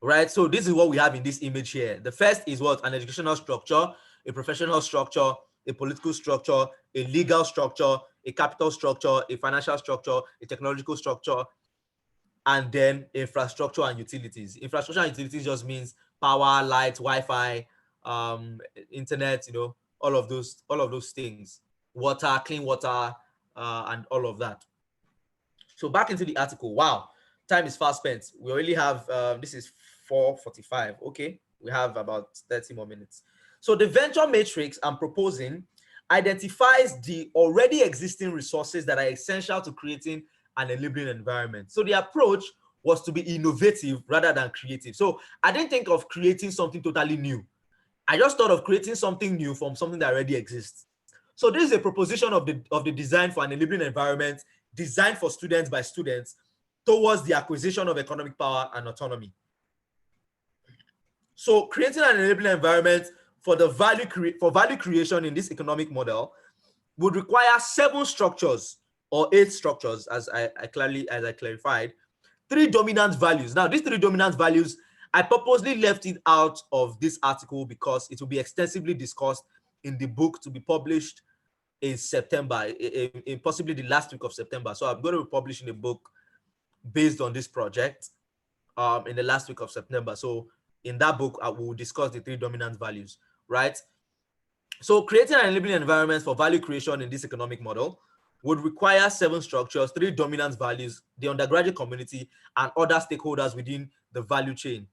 right? So this is what we have in this image here. The first is what? An educational structure, a professional structure, a political structure, a legal structure, a capital structure, a financial structure, a technological structure, and then infrastructure and utilities. Infrastructure and utilities just means power, light, Wi-Fi, internet, all of those things, water, clean water, and all of that. So back into the article. Wow, time is fast spent. We already have, this is 4:45. Okay, we have about 30 more minutes. So the venture matrix I'm proposing identifies the already existing resources that are essential to creating an enabling environment. So the approach was to be innovative rather than creative. So I didn't think of creating something totally new. I just thought of creating something new from something that already exists. So this is a proposition of the design for an enabling environment designed for students by students towards the acquisition of economic power and autonomy. So creating an enabling environment for value creation in this economic model would require 7 structures or 8 structures, as I clarified, 3 dominant values. Now, these 3 dominant values, I purposely left it out of this article because it will be extensively discussed in the book to be published in September, in possibly the last week of September. So I'm going to be publishing a book based on this project in the last week of September. So in that book, I will discuss the 3 dominant values, right? So creating an enabling environment for value creation in this economic model would require 7 structures, 3 dominant values, the undergraduate community, and other stakeholders within the value chain.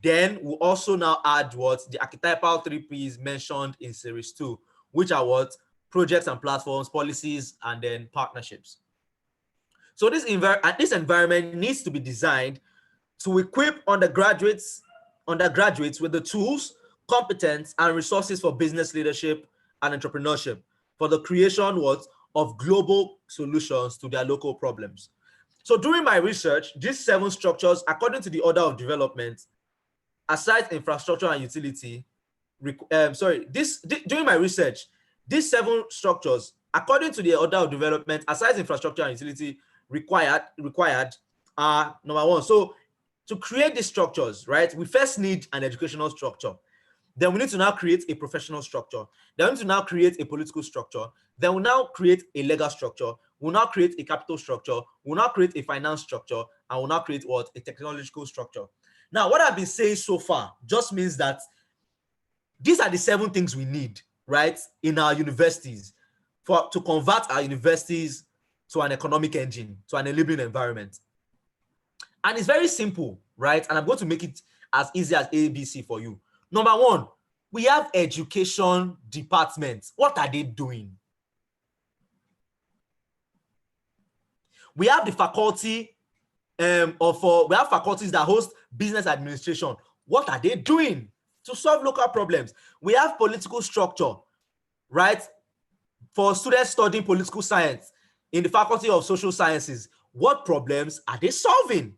Then we'll also now add what? The archetypal 3 Ps mentioned in series 2, which are what? Projects and platforms, policies, and then partnerships. So this environment needs to be designed to equip undergraduates with the tools, competence, and resources for business leadership and entrepreneurship for the creation of global solutions to their local problems. So during my research, these 7 structures, according to the order of development, aside infrastructure and utility, during my research, these 7 structures, according to the order of development, aside infrastructure and utility required are number 1. So to create these structures, right, we first need an educational structure. Then we need to now create a professional structure. Then we need to now create a political structure. Then we'll now create a legal structure. We'll now create a capital structure. We'll now create a finance structure. And we'll now create what? A technological structure. Now, what I've been saying so far just means that these are the 7 things we need, right, in our universities to convert our universities to an economic engine, to an enabling environment. And it's very simple, right? And I'm going to make it as easy as ABC for you. Number 1, we have education departments. What are they doing? We have the faculty we have faculties that host business administration. What are they doing to solve local problems? We have political structure, right? For students studying political science in the Faculty of Social Sciences, what problems are they solving?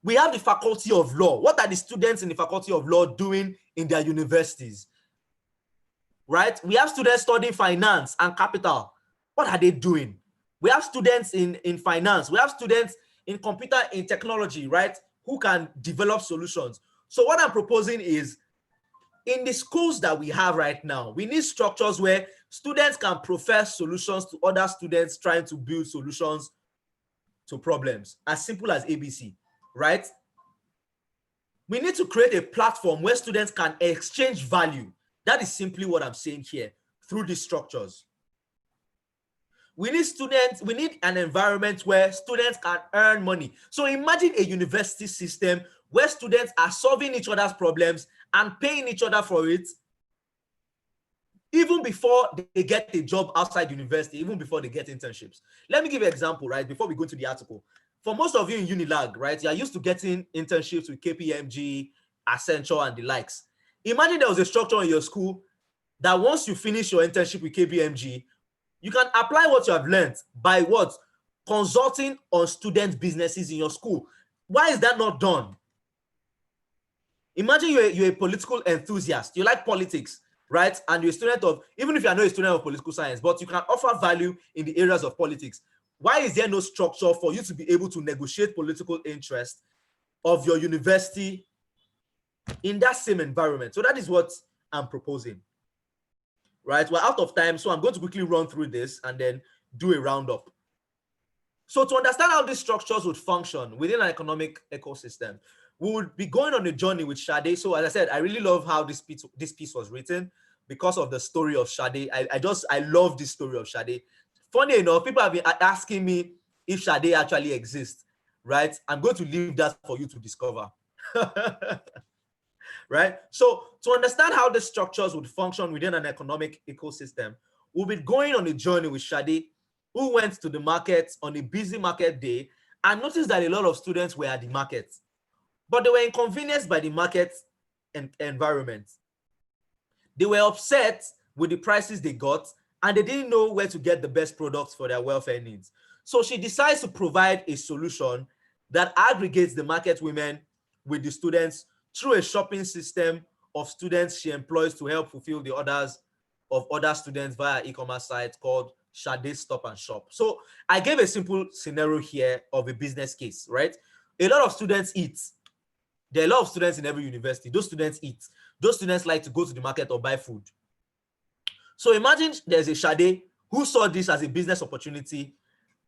We have the Faculty of Law. What are the students in the Faculty of Law doing in their universities? Right? We have students studying finance and capital. What are they doing? We have students in finance. We have students in computer in technology, right? Who can develop solutions. So what I'm proposing is, in the schools that we have right now, we need structures where students can profess solutions to other students trying to build solutions to problems, as simple as ABC, right? We need to create a platform where students can exchange value. That is simply what I'm saying here, through these structures. We need an environment where students can earn money. So imagine a university system where students are solving each other's problems and paying each other for it, even before they get a job outside university, even before they get internships. Let me give you an example, right, before we go to the article. For most of you in Unilag, right, you are used to getting internships with KPMG, Accenture, and the likes. Imagine there was a structure in your school that once you finish your internship with KPMG, you can apply what you have learned by what? Consulting on student businesses in your school. Why is that not done? Imagine you're a political enthusiast. You like politics, right? And you're a student of, even if you're not a student of political science, but you can offer value in the areas of politics. Why is there no structure for you to be able to negotiate political interest of your university in that same environment? So that is what I'm proposing. Right, we're out of time, so I'm going to quickly run through this and then do a roundup. So to understand how these structures would function within an economic ecosystem, we would be going on a journey with Sade. So as I said, I really love how this piece was written because of the story of Sade. I love this story of Sade. Funny enough, people have been asking me if Sade actually exists, right? I'm going to leave that for you to discover. Right? So to understand how the structures would function within an economic ecosystem, we'll be going on a journey with Sade, who went to the market on a busy market day and noticed that a lot of students were at the market, but they were inconvenienced by the market environment. They were upset with the prices they got, and they didn't know where to get the best products for their welfare needs. So she decides to provide a solution that aggregates the market women with the students through a shopping system of students she employs to help fulfill the orders of other students via e-commerce site called Sade Stop and Shop. So I gave a simple scenario here of a business case, right? A lot of students eat. There are a lot of students in every university. Those students eat. Those students like to go to the market or buy food. So imagine there's a Sade who saw this as a business opportunity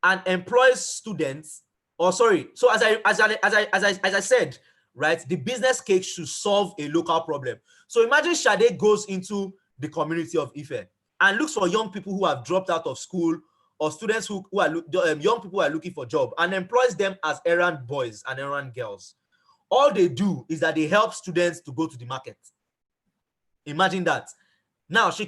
and employs students, or sorry, so as I said, right, the business case should solve a local problem. So imagine Sade goes into the community of Ife and looks for young people who have dropped out of school, or students who are young people who are looking for a job, and employs them as errand boys and errand girls. All they do is that they help students to go to the market. Imagine that. Now she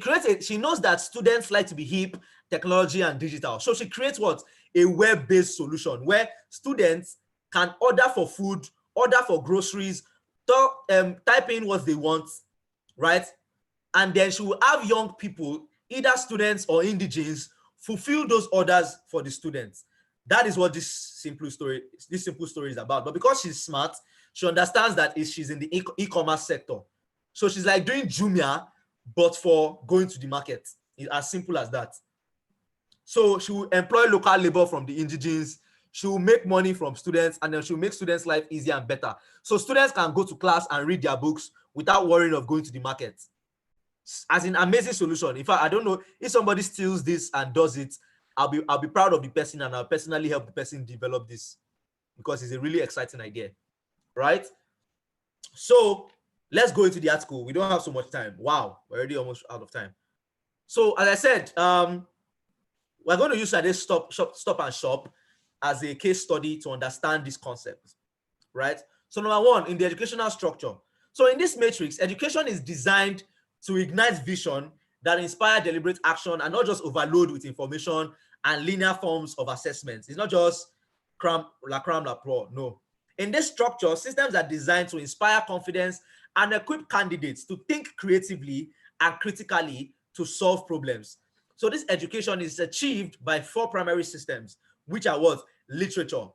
knows that students like to be hip, technology and digital. So she creates what? A web-based solution where students can order for food, order for groceries, type in what they want, right? And then she will have young people, either students or indigenes, fulfill those orders for the students. That is what this simple story is about. But because she's smart, she understands that she's in the e-commerce sector. So she's like doing Jumia, but for going to the market. It's as simple as that. So she will employ local labor from the indigenes. She will make money from students, and then she'll make students' life easier and better. So students can go to class and read their books without worrying of going to the market. As an amazing solution. In fact, I don't know if somebody steals this and does it, I'll be proud of the person, and I'll personally help the person develop this because it's a really exciting idea, right? So let's go into the article. We don't have so much time. Wow, we're already almost out of time. So as I said, we're going to use Sade Stop and Shop as a case study to understand this concept, right? So number one, in the educational structure. So in this matrix, education is designed to ignite vision that inspire deliberate action and not just overload with information and linear forms of assessments. It's not just cram la pro, no. In this structure, systems are designed to inspire confidence and equip candidates to think creatively and critically to solve problems. So this education is achieved by 4 primary systems, which are what? Literature,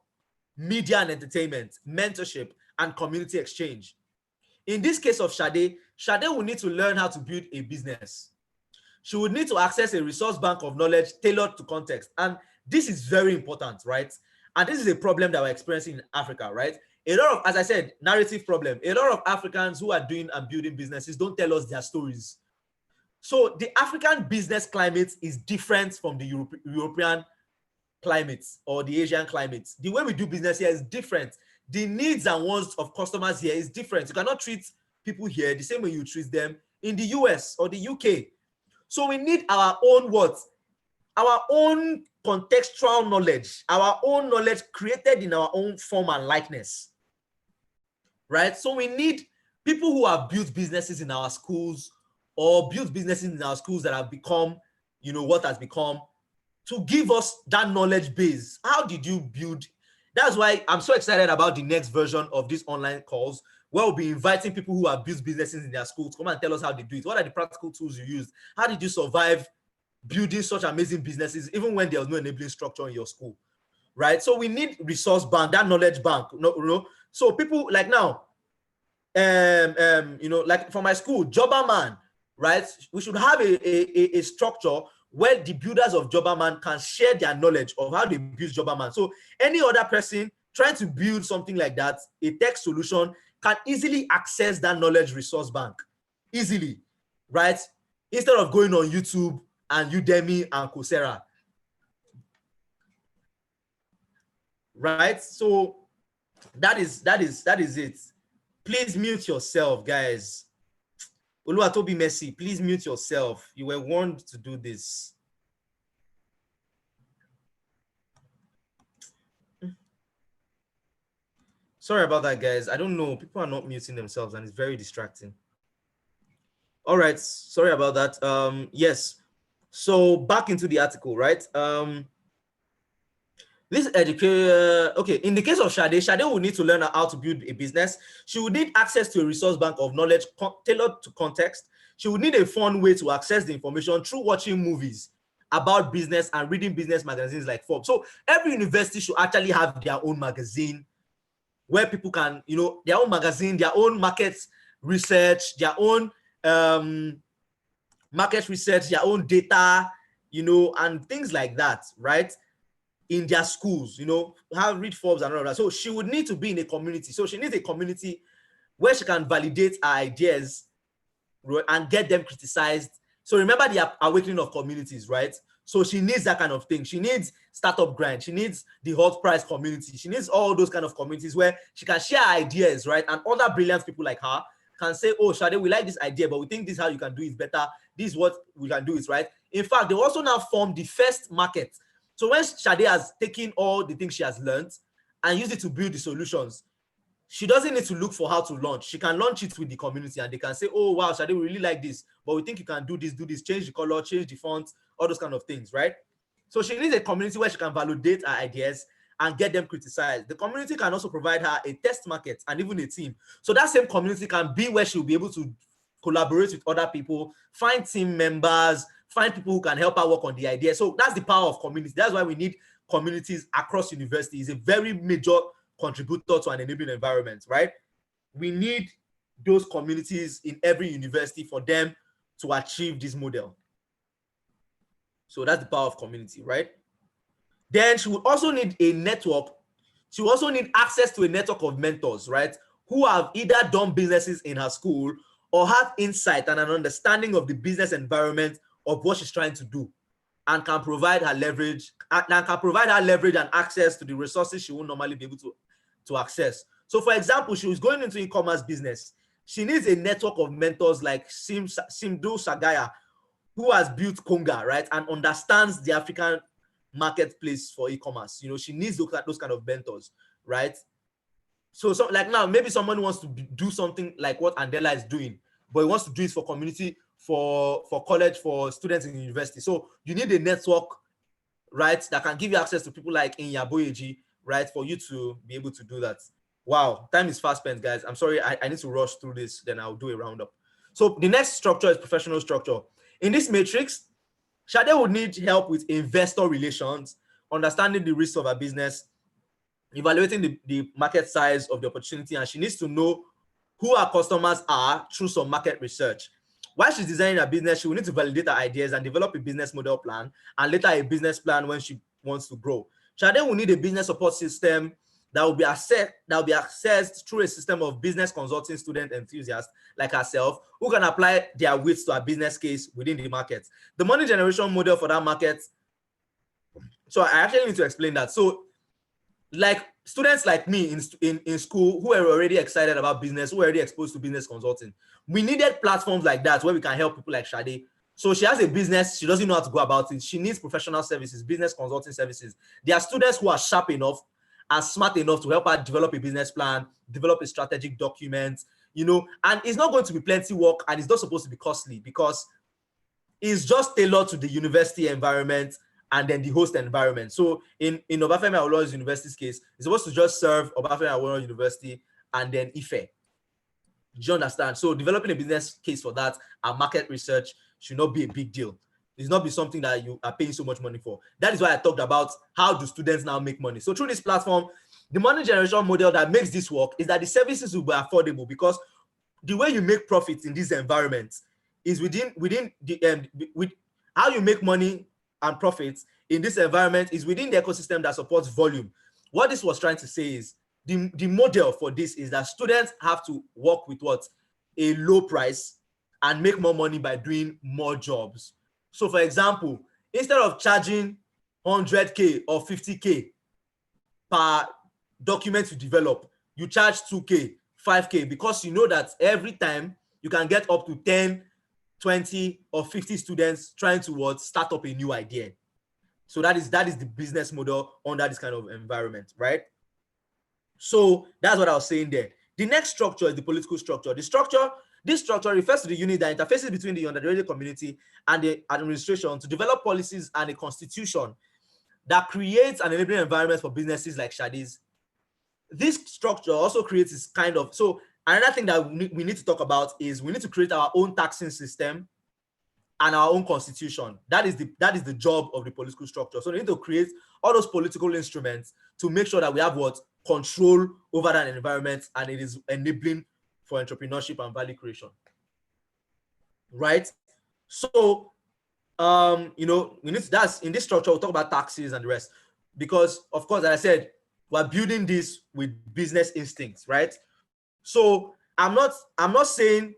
media and entertainment, mentorship, and community exchange. In this case of Shade, Shade will need to learn how to build a business. She would need to access a resource bank of knowledge tailored to context. And this is very important, right? And this is a problem that we're experiencing in Africa, right? A lot of, as I said, narrative problem. A lot of Africans who are doing and building businesses don't tell us their stories. So the African business climate is different from the European climate or the Asian climate. The way we do business here is different. The needs and wants of customers here is different. You cannot treat people here the same way you treat them in the US or the UK. So we need our own what? Our own contextual knowledge, our own knowledge created in our own form and likeness, right? So we need people who have built businesses in our schools or built businesses in our schools that have become, you know, what has become, to give us that knowledge base. How did you build? That's why I'm so excited about the next version of these online calls, where we'll be inviting people who have built businesses in their schools to come and tell us how they do it. What are the practical tools you used? How did you survive building such amazing businesses, even when there was no enabling structure in your school, right? So we need resource bank, that knowledge bank, you know? So people like now, you know, like for my school, Jobberman, right? We should have a structure where the builders of Jobberman can share their knowledge of how they build Jobberman. So any other person trying to build something like that, a tech solution, can easily access that knowledge resource bank easily, right? Instead of going on YouTube and Udemy and Coursera, right? So that is it. Please mute yourself, guys. Oluwatobi Messi, please mute yourself. You were warned to do this. Sorry about that, guys. I don't know. People are not muting themselves and it's very distracting. All right. Sorry about that. Yes. So back into the article, right? This educator, okay, in the case of Shade, Shade will need to learn how to build a business. She would need access to a resource bank of knowledge tailored to context. She would need a fun way to access the information through watching movies about business and reading business magazines like Forbes. So every university should actually have their own magazine where people can, you know, their own magazine, their own market research, their own market research, their own data, you know, and things like that, right? In their schools, you know, read Forbes and all of that. So she would need to be in a community. So she needs a community where she can validate her ideas and get them criticized. So remember the awakening of communities, right? So she needs that kind of thing. She needs Startup Grind. She needs the Hot Price community. She needs all those kind of communities where she can share ideas, right? And other brilliant people like her can say, oh, Shade, we like this idea, but we think this is how you can do it better. This is what we can do, is right. In fact, they also now form the first market. So when Shade has taken all the things she has learned and used it to build the solutions, she doesn't need to look for how to launch. She can launch it with the community and they can say, oh, wow, Shade, we really like this, but we think you can do this, change the color, change the font, all those kind of things, right? So she needs a community where she can validate her ideas and get them criticized. The community can also provide her a test market and even a team. So that same community can be where she'll be able to collaborate with other people, find team members, find people who can help her work on the idea. So that's the power of community. That's why we need communities across universities. It's a very major contributor to an enabling environment, right? We need those communities in every university for them to achieve this model. So that's the power of community, right? Then she would also need a network. She will also need access to a network of mentors, right? Who have either done businesses in her school or have insight and an understanding of the business environment of what she's trying to do, and can provide her leverage and access to the resources she won't normally be able to access. So for example, she was going into e-commerce business. She needs a network of mentors like Simdo Sagaya, who has built Konga, right, and understands the African marketplace for e-commerce. You know, she needs those kind of mentors, right? So like now, maybe someone wants to do something like what Andela is doing, but he wants to do it for community, for college, for students in university. So you need a network, right, that can give you access to people like Inya Boyeji, right, for you to be able to do that. Wow, time is fast spent, guys. I'm sorry, I need to rush through this, then I'll do a roundup. So the next structure is professional structure. In this matrix, Shade would need help with investor relations, understanding the risks of her business, evaluating the market size of the opportunity, and she needs to know who our customers are through some market research. While she's designing her business, she will need to validate her ideas and develop a business model plan, and later a business plan when she wants to grow. Shade will need a business support system that will be accessed through a system of business consulting student enthusiasts like herself who can apply their wits to a business case within the market. The money generation model for that market. So I actually need to explain that. So like students like me in school who are already excited about business, who are already exposed to business consulting, we needed platforms like that where we can help people like Shade. So she has a business, she doesn't know how to go about it. She needs professional services, business consulting services. There are students who are sharp enough and smart enough to help her develop a business plan, develop a strategic document, and it's not going to be plenty work and it's not supposed to be costly because it's just tailored to the university environment and then the host environment. So in Obafemi Awolowo's university's case, it's supposed to just serve Obafemi Awolowo University and then Ife. Do you understand? So developing a business case for that and market research should not be a big deal. It's not be something that you are paying so much money for. That is why I talked about how do students now make money. So through this platform, the money generation model that makes this work is that the services will be affordable because the way you make profits in this environment is within the with how you make money and profits in this environment is within the ecosystem that supports volume. What this was trying to say is the model for this is that students have to work with what? A low price and make more money by doing more jobs. So for example, instead of charging 100K or 50K per document you develop, you charge 2K, 5K because you know that every time you can get up to 10, 20 or 50 students trying to start up a new idea. So that is the business model under this kind of environment, right? So that's what I was saying there. The next structure is the political structure. This structure refers to the unit that interfaces between the undergraduate community and the administration to develop policies and a constitution that creates an enabling environment for businesses like Shade's. This structure also creates this kind of, so another thing that we need to talk about is we need to create our own taxing system and our own constitution. That is the job of the political structure. So we need to create all those political instruments to make sure that we have control over that environment and it is enabling for entrepreneurship and value creation. Right? So we need to, that's in this structure, we'll talk about taxes and the rest. Because of course, as I said, we're building this with business instincts, right? So I'm not saying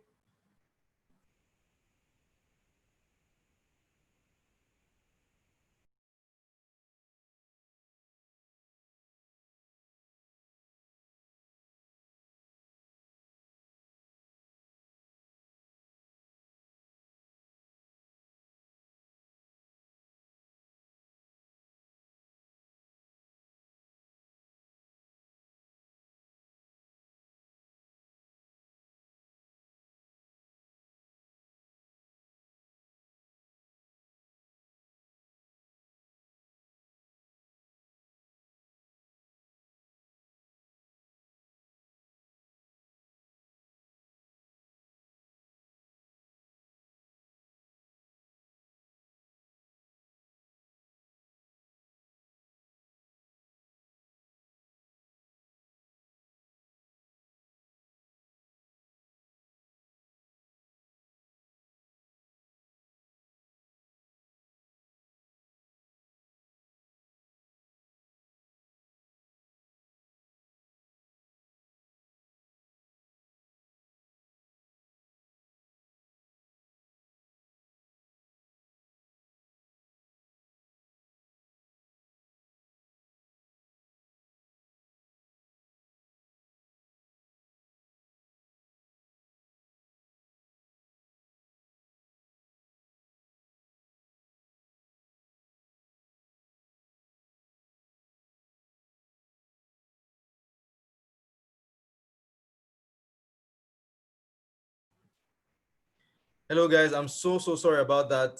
hello guys, I'm so sorry about that.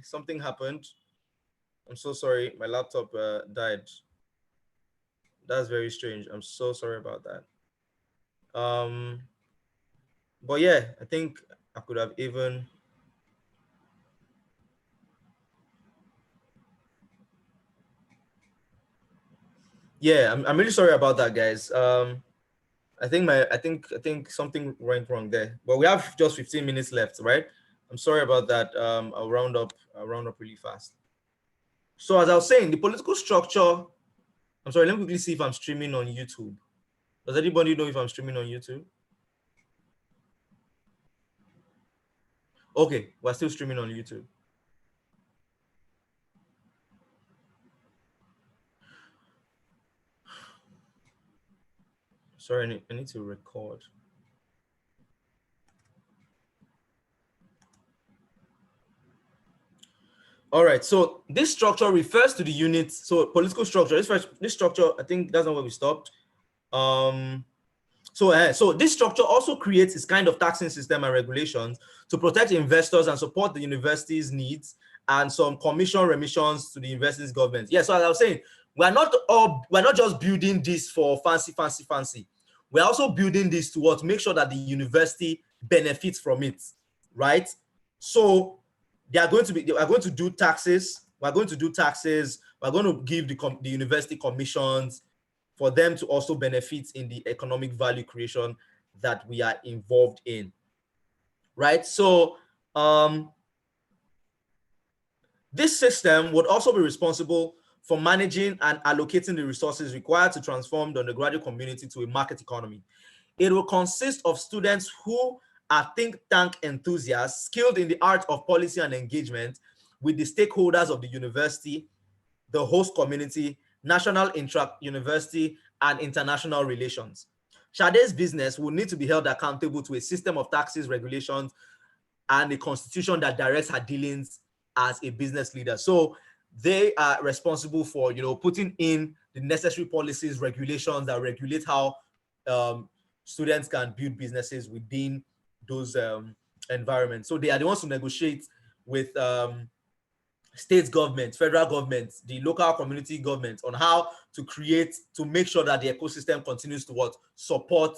Something happened. I'm so sorry, my laptop died. That's very strange. I'm so sorry about that. But yeah, I think I could have even. Yeah, I'm really sorry about that, guys. I think something went wrong there. But we have just 15 minutes left, right? I'm sorry about that. I'll round up really fast. So as I was saying, the political structure. I'm sorry, let me quickly see if I'm streaming on YouTube. Does anybody know if I'm streaming on YouTube? Okay, we're still streaming on YouTube. Sorry, I need to record. All right, so this structure refers to the units. So political structure. This structure, I think that's not where we stopped. So this structure also creates its kind of taxing system and regulations to protect investors and support the university's needs and some commission remissions to the university's government. Yeah, so as I was saying, we're not just building this for fancy. We're also building this to what make sure that the university benefits from it, right? So we are going to do taxes. We're going to do taxes. We're going to give the university commissions for them to also benefit in the economic value creation that we are involved in, right? So this system would also be responsible for managing and allocating the resources required to transform the undergraduate community to a market economy. It will consist of students who are think tank enthusiasts, skilled in the art of policy and engagement with the stakeholders of the university, the host community, national intra-university, and international relations. Sade's business will need to be held accountable to a system of taxes, regulations, and a constitution that directs her dealings as a business leader. So they are responsible for, putting in the necessary policies, regulations that regulate how students can build businesses within those environments. So they are the ones to negotiate with state government, federal government, the local community government on how to make sure that the ecosystem continues to support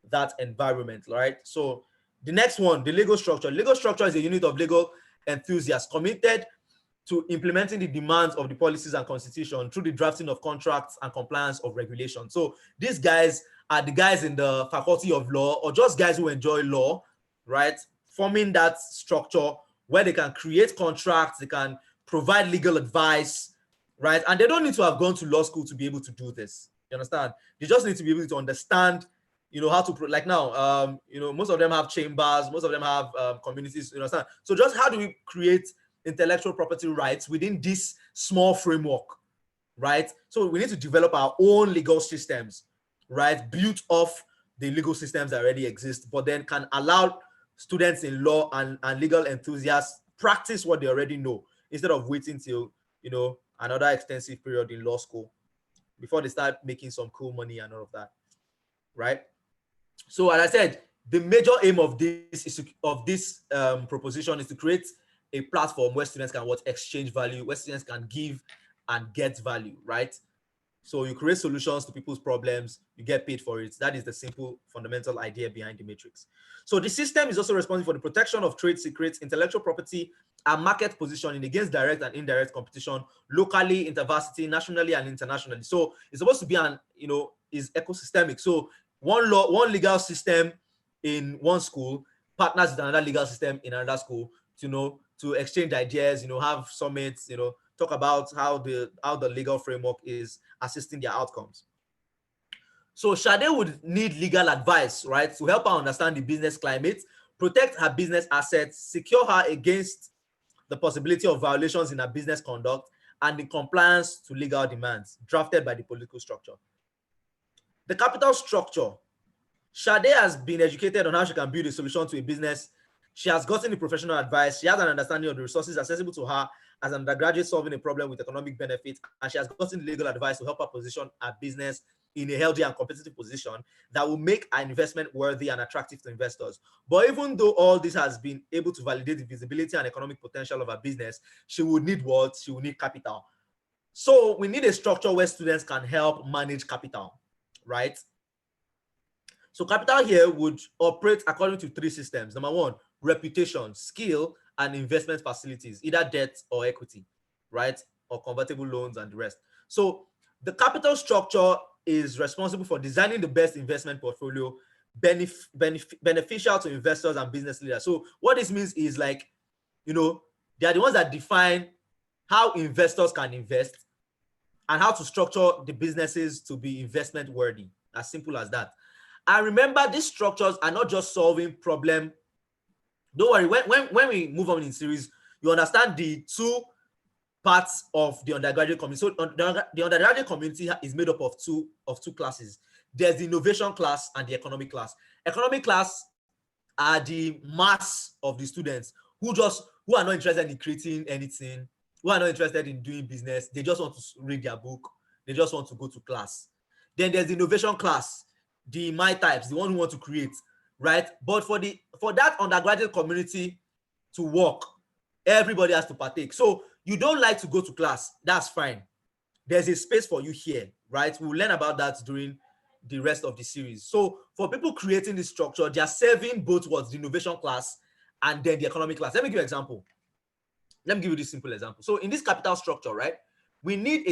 that environment, right? So the next one, the legal structure. Legal structure is a unit of legal enthusiasts committed to implementing the demands of the policies and constitution through the drafting of contracts and compliance of regulation. So these guys are the guys in the faculty of law or just guys who enjoy law, right? Forming that structure where they can create contracts, they can provide legal advice, right? And they don't need to have gone to law school to be able to do this. You understand? They just need to be able to understand, how to, like now, most of them have chambers, most of them have communities, you understand? So just how do we create intellectual property rights within this small framework, right? So we need to develop our own legal systems, right? Built off the legal systems that already exist, but then can allow students in law and legal enthusiasts practice what they already know instead of waiting till, another extensive period in law school before they start making some cool money and all of that, right? So as I said, the major aim of this proposition is to create a platform where students can exchange value, where students can give and get value, right? So you create solutions to people's problems, you get paid for it. That is the simple fundamental idea behind the matrix. So the system is also responsible for the protection of trade secrets, intellectual property, and market positioning against direct and indirect competition locally, intervarsity, nationally, and internationally. So it's supposed to be is ecosystemic. So one legal system in one school partners with another legal system in another school to exchange ideas, have summits, talk about how the legal framework is assisting their outcomes. So Sade would need legal advice, right, to help her understand the business climate, protect her business assets, secure her against the possibility of violations in her business conduct, and in compliance to legal demands drafted by the political structure. The capital structure. Sade has been educated on how she can build a solution to a business. She has gotten the professional advice. She has an understanding of the resources accessible to her as an undergraduate solving a problem with economic benefit, and she has gotten legal advice to help her position her business in a healthy and competitive position that will make her investment worthy and attractive to investors. But even though all this has been able to validate the visibility and economic potential of her business, she would need what? She will need capital. So we need a structure where students can help manage capital, right? So capital here would operate according to three systems. Number one, reputation, skill, and investment facilities, either debt or equity, right? Or convertible loans and the rest. So the capital structure is responsible for designing the best investment portfolio, beneficial to investors and business leaders. So what this means is, like, you know, they are the ones that define how investors can invest and how to structure the businesses to be investment worthy. As simple as that. And remember, these structures are not just solving problem. Don't worry, when we move on in series, you understand the two parts of the undergraduate community. So the undergraduate community is made up of two classes. There's the innovation class and the economic class. Economic class are the mass of the students who are not interested in creating anything, who are not interested in doing business. They just want to read their book. They just want to go to class. Then there's the innovation class, the my types, the one who want to create, right? But for that undergraduate community to work, everybody has to partake. So you don't like to go to class, that's fine. There's a space for you here, right? We'll learn about that during the rest of the series. So for people creating this structure, they are serving both the innovation class and then the economic class. Let me give you an example. Let me give you this simple example. So in this capital structure, right, we need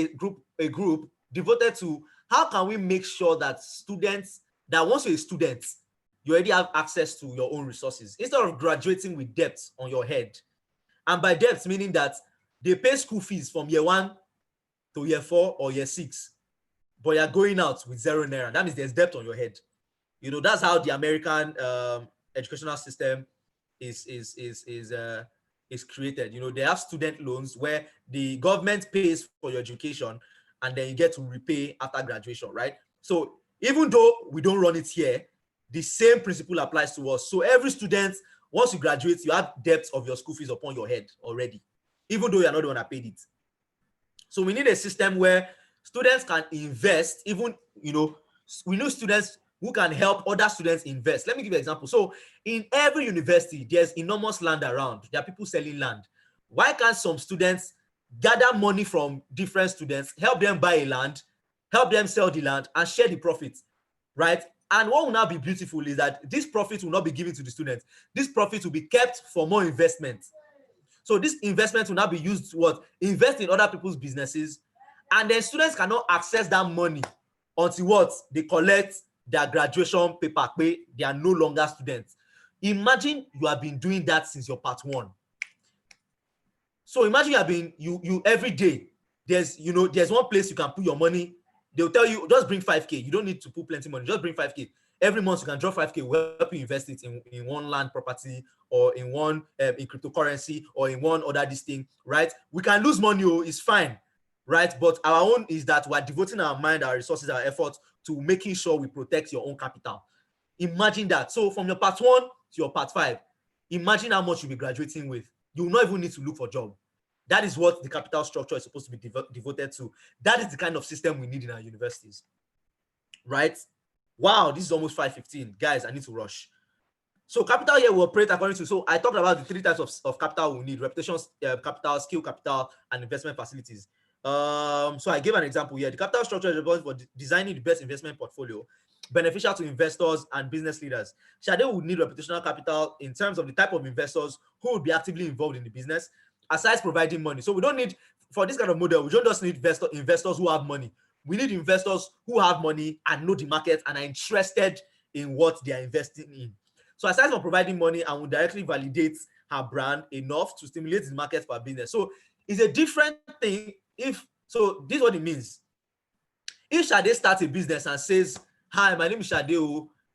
a group devoted to how can we make sure that students, that once you're a student, you already have access to your own resources instead of graduating with debt on your head. And by debt, meaning that they pay school fees from year 1 to year 4 or year 6, but you're going out with 0 naira. That means there's debt on your head. You know, that's how the American educational system is created. You know, they have student loans where the government pays for your education and then you get to repay after graduation, right? So even though we don't run it here, the same principle applies to us. So every student, once you graduate, you have debt of your school fees upon your head already, even though you're not the one that paid it. So we need a system where students can invest, even, you know, we know students who can help other students invest. Let me give you an example. So in every university, there's enormous land around. There are people selling land. Why can't some students gather money from different students, help them buy a land, help them sell the land, and share the profits, right? And what will now be beautiful is that this profit will not be given to the students. This profit will be kept for more investment. So this investment will now be used to invest in other people's businesses, and then students cannot access that money until they collect their graduation paper. They are no longer students. Imagine you have been doing that since your part 1. So imagine you have been you every day. There's one place you can put your money. They'll tell you just bring 5K. You don't need to put plenty money. Just bring 5K. Every month you can drop 5K. We'll help you invest it in one land property or in one in cryptocurrency or in one other this thing, right? We can lose money, it's fine, right? But our own is that we're devoting our mind, our resources, our efforts to making sure we protect your own capital. Imagine that. So from your part 1 to your part 5, imagine how much you'll be graduating with. You will not even need to look for a job. That is what the capital structure is supposed to be devoted to. That is the kind of system we need in our universities, right? Wow, this is almost 5:15. Guys, I need to rush. So capital here will operate according to, so I talked about the 3 types of capital we need: reputation capital, skill capital, and investment facilities. So I gave an example here. The capital structure is responsible for designing the best investment portfolio, beneficial to investors and business leaders. Shade would need reputational capital in terms of the type of investors who would be actively involved in the business, aside providing money. So we don't need, for this kind of model, we don't just need investors who have money. We need investors who have money and know the market and are interested in what they are investing in. So aside from providing money, and will directly validate her brand enough to stimulate the market for her business. So it's a different thing so this is what it means. If Shade starts a business and says, "Hi, my name is Shade,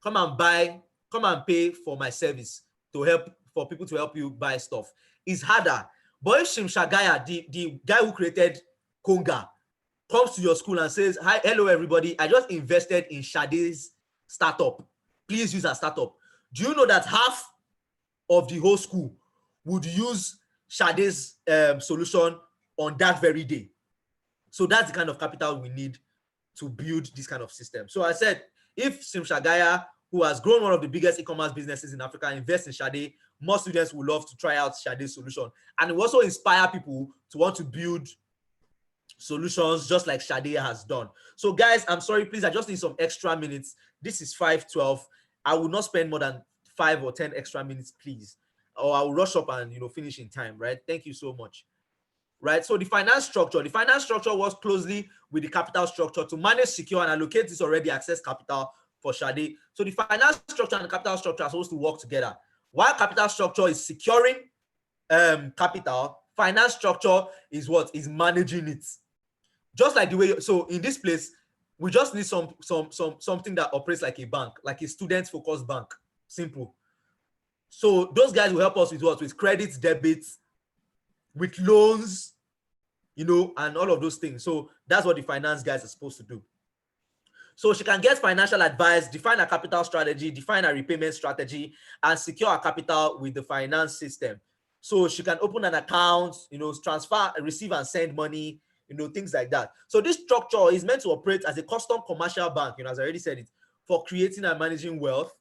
come and pay for my service for people to help you buy stuff," it's harder. But if Shim Shagaya, the guy who created Konga, comes to your school and says, "Hi, hello everybody, I just invested in Shade's startup. Please use our startup." Do you know that half of the whole school would use Shade's solution on that very day? So that's the kind of capital we need to build this kind of system. So I said, if Sim Shagaya, who has grown one of the biggest e-commerce businesses in Africa, invests in Shade, more students will love to try out Shade's solution. And it will also inspire people to want to build solutions, just like Shade has done. So guys, I'm sorry, please, I just need some extra minutes. This is 5:12. I will not spend more than 5 or 10 extra minutes, please, or I will rush up and finish in time, right? Thank you so much. Right, so the finance structure works closely with the capital structure to manage, secure, and allocate this already access capital for Shade. So the finance structure and the capital structure are supposed to work together. While capital structure is securing capital, finance structure is what is managing it. Just like the way, so in this place, we just need something that operates like a bank, like a student-focused bank. Simple. So those guys will help us with what? With credits, debits, with loans, and all of those things. So that's what the finance guys are supposed to do. So she can get financial advice, define a capital strategy, define a repayment strategy, and secure a capital with the finance system. So she can open an account, transfer, receive and send money, things like that. So this structure is meant to operate as a custom commercial bank, as I already said it, for creating and managing wealth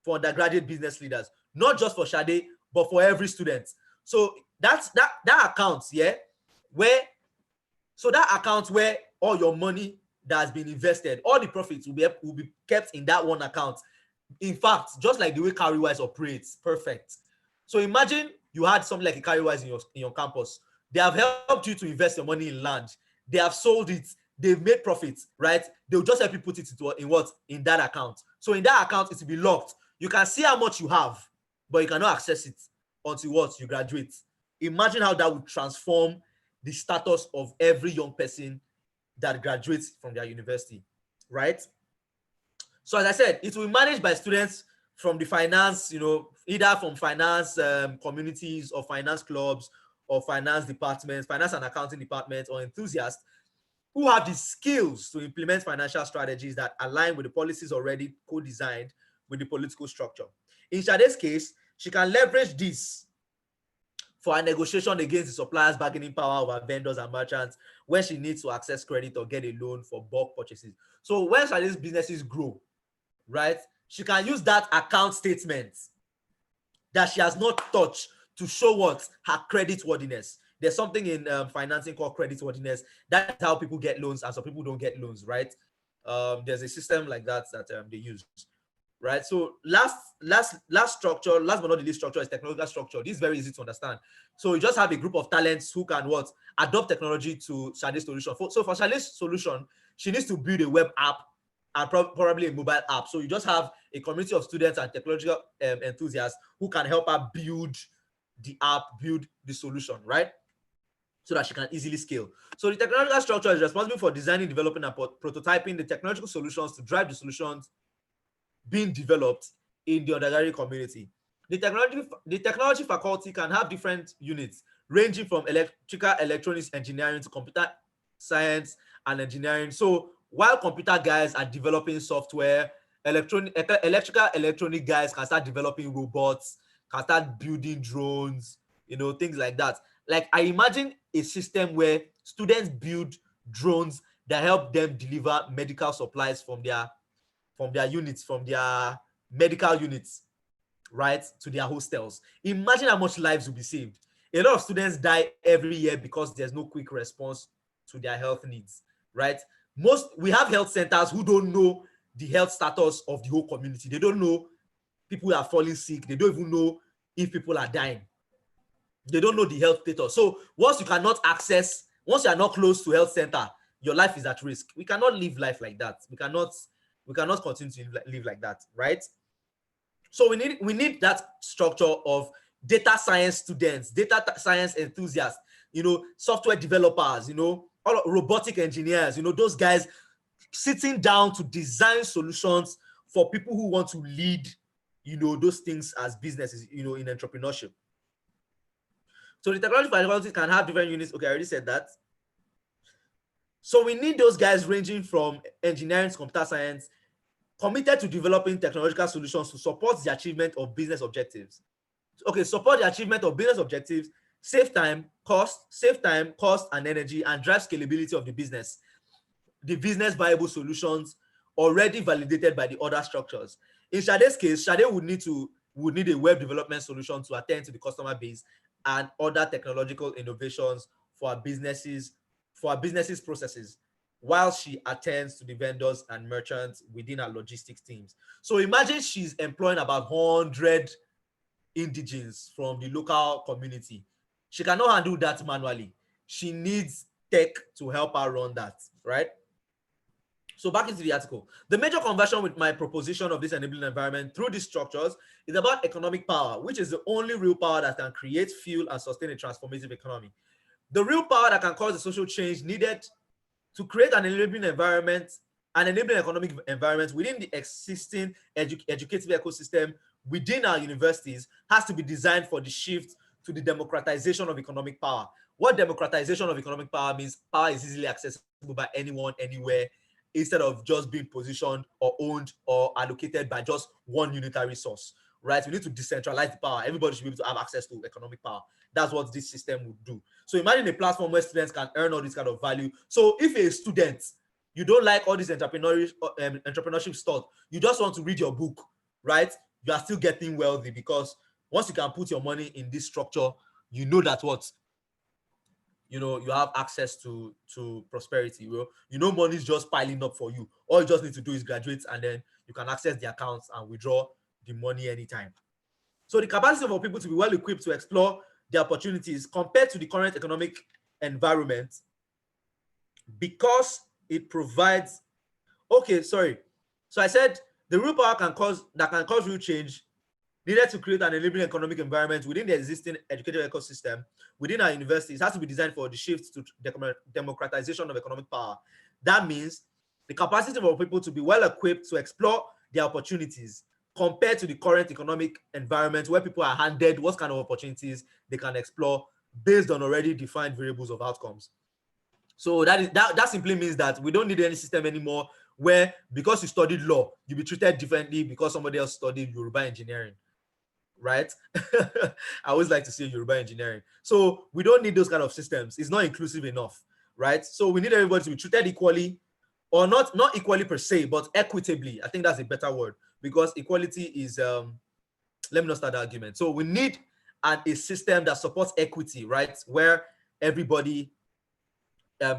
for undergraduate business leaders, not just for Shade, but for every student. So that's that account, that account where all your money that has been invested, all the profits will be kept in that one account. In fact, just like the way Carrywise operates, perfect. So imagine you had something like a Carrywise in your campus. They have helped you to invest your money in land. They have sold it. They've made profits, right? They'll just help you put it in that account. So in that account, it will be locked. You can see how much you have, but you cannot access it until you graduate. Imagine how that would transform the status of every young person that graduates from their university, right? So as I said, it will be managed by students from the finance, either from finance communities or finance clubs or finance departments, finance and accounting departments, or enthusiasts who have the skills to implement financial strategies that align with the policies already co-designed with the political structure. In Shade's case, she can leverage this for a negotiation against the suppliers' bargaining power over vendors and merchants when she needs to access credit or get a loan for bulk purchases. So when Shade's businesses grow, right, she can use that account statement that she has not touched to show what her credit worthiness. There's something in financing called credit worthiness. That's how people get loans, and some people don't get loans, right? There's a system like that they use, right? So last structure, last but not the least structure, is technological structure. This is very easy to understand. So you just have a group of talents who can adopt technology to Shade's solution. So for Shade's solution, she needs to build a web app and probably a mobile app. So you just have a community of students and technological enthusiasts who can help her build the app, build the solution, right? So that she can easily scale. So the technological structure is responsible for designing, developing, and prototyping the technological solutions to drive the solutions being developed in the undergraduate community. The technology faculty can have different units ranging from electrical electronics engineering to computer science and engineering. So while computer guys are developing software, electrical electronic guys can start developing robots, can start building drones, things like that. Like, I imagine a system where students build drones that help them deliver medical supplies from their units, from their medical units, right, to their hostels. Imagine how much lives will be saved. A lot of students die every year because there's no quick response to their health needs, right? We have health centers who don't know the health status of the whole community. They don't know people are falling sick. They don't even know if people are dying. They don't know the health status. So once you are not close to health center, your life is at risk. We cannot live life like that. We cannot continue to live like that, right? So we need that structure of data science students, data science enthusiasts, software developers, all robotic engineers, those guys sitting down to design solutions for people who want to lead, those things as businesses, in entrepreneurship. So the technology faculty can have different units. Okay, I already said that. So we need those guys ranging from engineering to computer science, committed to developing technological solutions to support the achievement of business objectives. Okay, support the achievement of business objectives, save time, cost, and energy, and drive scalability of the business viable solutions already validated by the other structures. In Shade's case, Shade would need a web development solution to attend to the customer base and other technological innovations for our businesses for her business's processes while she attends to the vendors and merchants within her logistics teams. So imagine she's employing about 100 indigens from the local community. She cannot handle that manually. She needs tech to help her run that, right? So back into the article. The major conversion with my proposition of this enabling environment through these structures is about economic power, which is the only real power that can create, fuel, and sustain a transformative economy. The real power that can cause the social change needed to create an enabling environment, an enabling economic environment within the existing educative ecosystem within our universities has to be designed for the shift to the democratization of economic power. What democratization of economic power means, power is easily accessible by anyone, anywhere, instead of just being positioned or owned or allocated by just one unitary source, right? We need to decentralize the power. Everybody should be able to have access to economic power. That's what this system would do. So imagine a platform where students can earn all this kind of value. So if a student, you don't like all this entrepreneurship stuff, you just want to read your book, right? You are still getting wealthy because once you can put your money in this structure, you know that what? You know, you have access to prosperity. Well, you know, money is just piling up for you. All you just need to do is graduate, and then you can access the accounts and withdraw the money anytime. So the capacity for people to be well equipped to explore the opportunities compared to the current economic environment, because it provides, okay, sorry. So I said the real power can cause real change needed to create an enabling economic environment within the existing educative ecosystem within our universities has to be designed for the shift to democratization of economic power. That means the capacity for people to be well equipped to explore their opportunities compared to the current economic environment where people are handed what kind of opportunities they can explore based on already defined variables of outcomes. So that simply means that we don't need any system anymore where because you studied law, you'll be treated differently because somebody else studied Yoruba engineering, right? I always like to say Yoruba engineering. So we don't need those kind of systems. It's not inclusive enough, right? So we need everybody to be treated equally, or not equally per se, but equitably. I think that's a better word, because equality is let me not start the argument. So we need a system that supports equity, right? Where everybody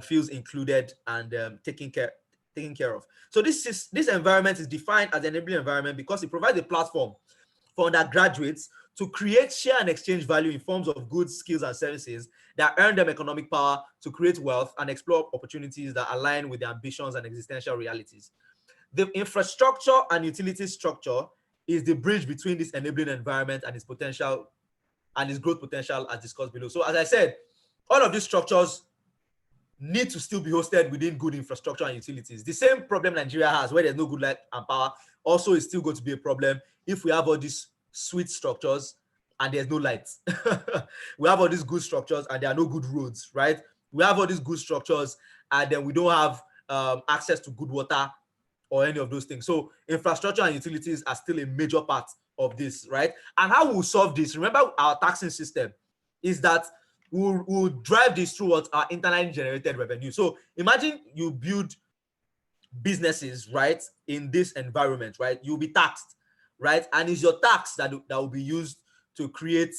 feels included and taken care of. So this environment is defined as an enabling environment because it provides a platform for undergraduates to create, share, and exchange value in forms of goods, skills, and services that earn them economic power to create wealth and explore opportunities that align with their ambitions and existential realities. The infrastructure and utility structure is the bridge between this enabling environment and its potential and its growth potential, as discussed below. So as I said, all of these structures need to still be hosted within good infrastructure and utilities. The same problem Nigeria has, where there's no good light and power, also is still going to be a problem if we have all these sweet structures and there's no light. We have all these good structures and there are no good roads, right? We have all these good structures and then we don't have access to good water or any of those things. So infrastructure and utilities are still a major part of this, right? And how we'll solve this, remember our taxing system is that we'll drive this through what our internally generated revenue. So imagine you build businesses, right, in this environment, right? You'll be taxed, right? And it's your tax that will be used to create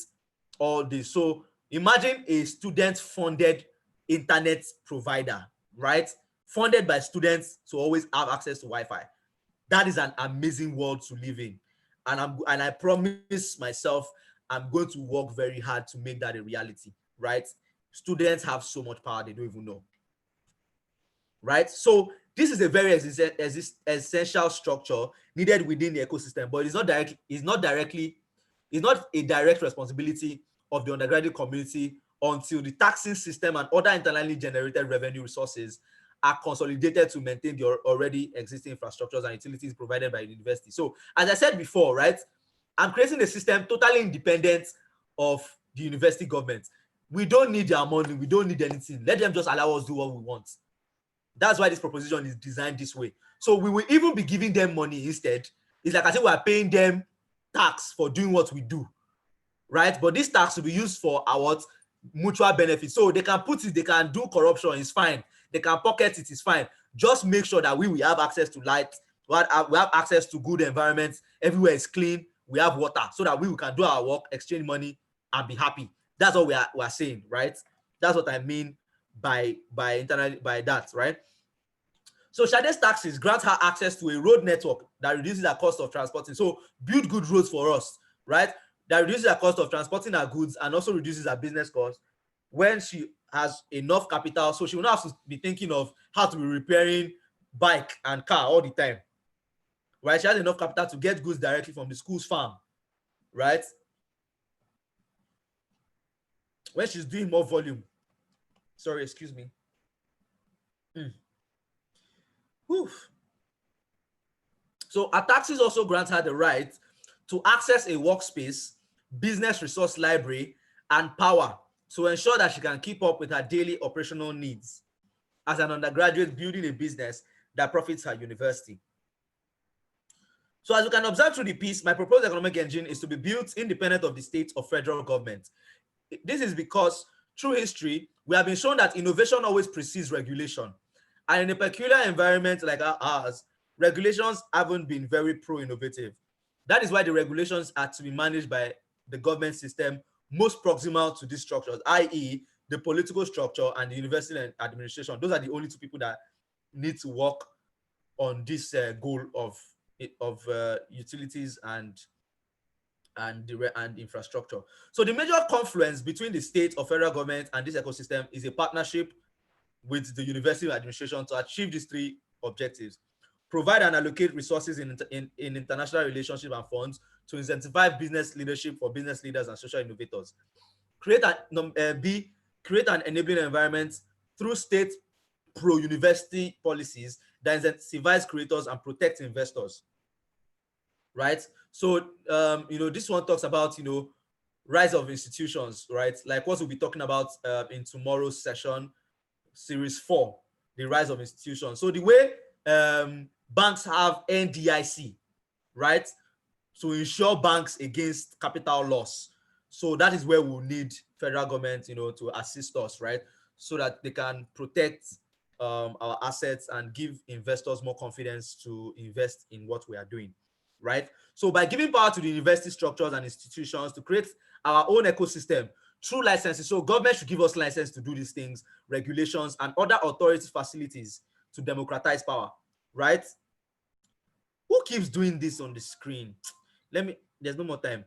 all this. So imagine a student-funded internet provider, right? Funded by students to always have access to Wi-Fi. That is an amazing world to live in. And I promise myself I'm going to work very hard to make that a reality, right? Students have so much power they don't even know, right? So this is a very essential structure needed within the ecosystem, but it's not a direct responsibility of the undergraduate community until the taxing system and other internally generated revenue resources are consolidated to maintain the already existing infrastructures and utilities provided by the university. So as I said before, right, I'm creating a system totally independent of the university government. We don't need their money. We don't need anything. Let them just allow us do what we want. That's why this proposition is designed this way. So we will even be giving them money instead. It's like I say, we are paying them tax for doing what we do, right? But this tax will be used for our mutual benefit. So they can put it, they can do corruption, it's fine. They can pocket it, it's fine. Just make sure that we have access to light, we have access to good environments, everywhere is clean, we have water, so that we can do our work, exchange money, and be happy. That's what we are saying, right? That's what I mean by that, right? So Sade's taxes grant her access to a road network that reduces her cost of transporting. So build good roads for us, right? That reduces her cost of transporting her goods and also reduces her business costs when she has enough capital. So she will not have to be thinking of how to be repairing bike and car all the time, right? She has enough capital to get goods directly from the school's farm, right? When she's doing more volume. Sorry, excuse me. Whew. So her taxes also grant her the right to access a workspace, business resource library, and power to ensure that she can keep up with her daily operational needs as an undergraduate building a business that profits her university. So as you can observe through the piece, my proposed economic engine is to be built independent of the state or federal government. This is because through history, we have been shown that innovation always precedes regulation. And in a peculiar environment like ours, regulations haven't been very pro-innovative. That is why the regulations are to be managed by the government system most proximal to these structures, i.e. the political structure and the university administration. Those are the only two people that need to work on this goal of utilities and infrastructure. So the major confluence between the state or federal government and this ecosystem is a partnership with the university administration to achieve these three objectives: provide and allocate resources in international relationship and funds to incentivize business leadership for business leaders and social innovators; create an enabling environment through state pro-university policies that incentivize creators and protect investors, right? So this one talks about rise of institutions, right? Like what we'll be talking about in tomorrow's session, series 4, the rise of institutions. So the way banks have NDIC, right, to insure banks against capital loss. So that is where we'll need federal government to assist us, right, so that they can protect our assets and give investors more confidence to invest in what we are doing, right? So by giving power to the university structures and institutions to create our own ecosystem through licenses, so government should give us license to do these things, regulations, and other authority facilities to democratize power, right? Who keeps doing this on the screen? There's no more time.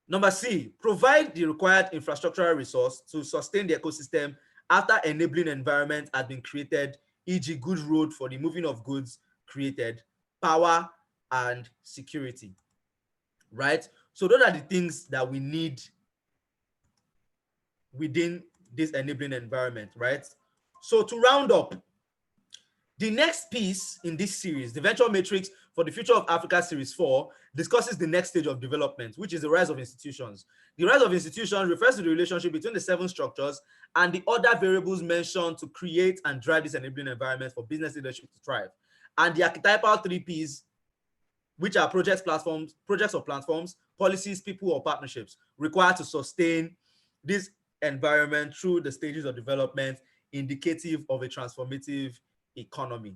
Number C, provide the required infrastructural resource to sustain the ecosystem after enabling environment has been created, e.g. good road for the moving of goods created, power, and security, right? So those are the things that we need within this enabling environment, right? So to round up, the next piece in this series, the Venture Matrix for the Future of Africa Series 4, discusses the next stage of development, which is the rise of institutions. The rise of institutions refers to the relationship between the 7 structures and the other variables mentioned to create and drive this enabling environment for business leadership to thrive. And the archetypal 3 Ps, which are projects or platforms, policies, people, or partnerships, required to sustain this environment through the stages of development, indicative of a transformative economy.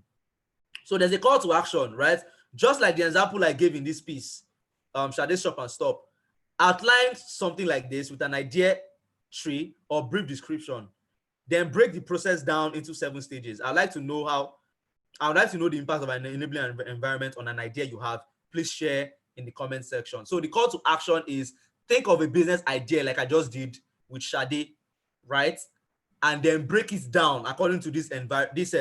So there's a call to action, right? Just like the example I gave in this piece, Sade's Shop and Stop, outline something like this with an idea tree or brief description, then break the process down into 7 stages. I would like to know the impact of an enabling environment on an idea you have. Please share in the comment section. So the call to action is think of a business idea like I just did with Sade, right? And then break it down according to these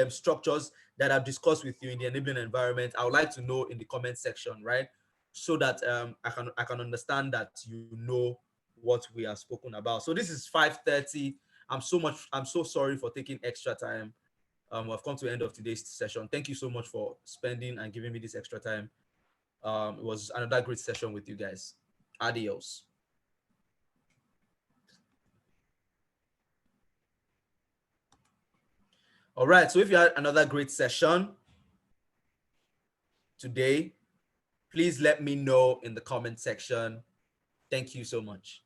structures that I've discussed with you in the enabling environment. I would like to know in the comment section, right? So that I can understand that you know what we have spoken about. So this is 5:30. I'm so sorry for taking extra time. We've come to the end of today's session. Thank you so much for spending and giving me this extra time. It was another great session with you guys. Adios. All right, so if you had another great session today, please let me know in the comment section. Thank you so much.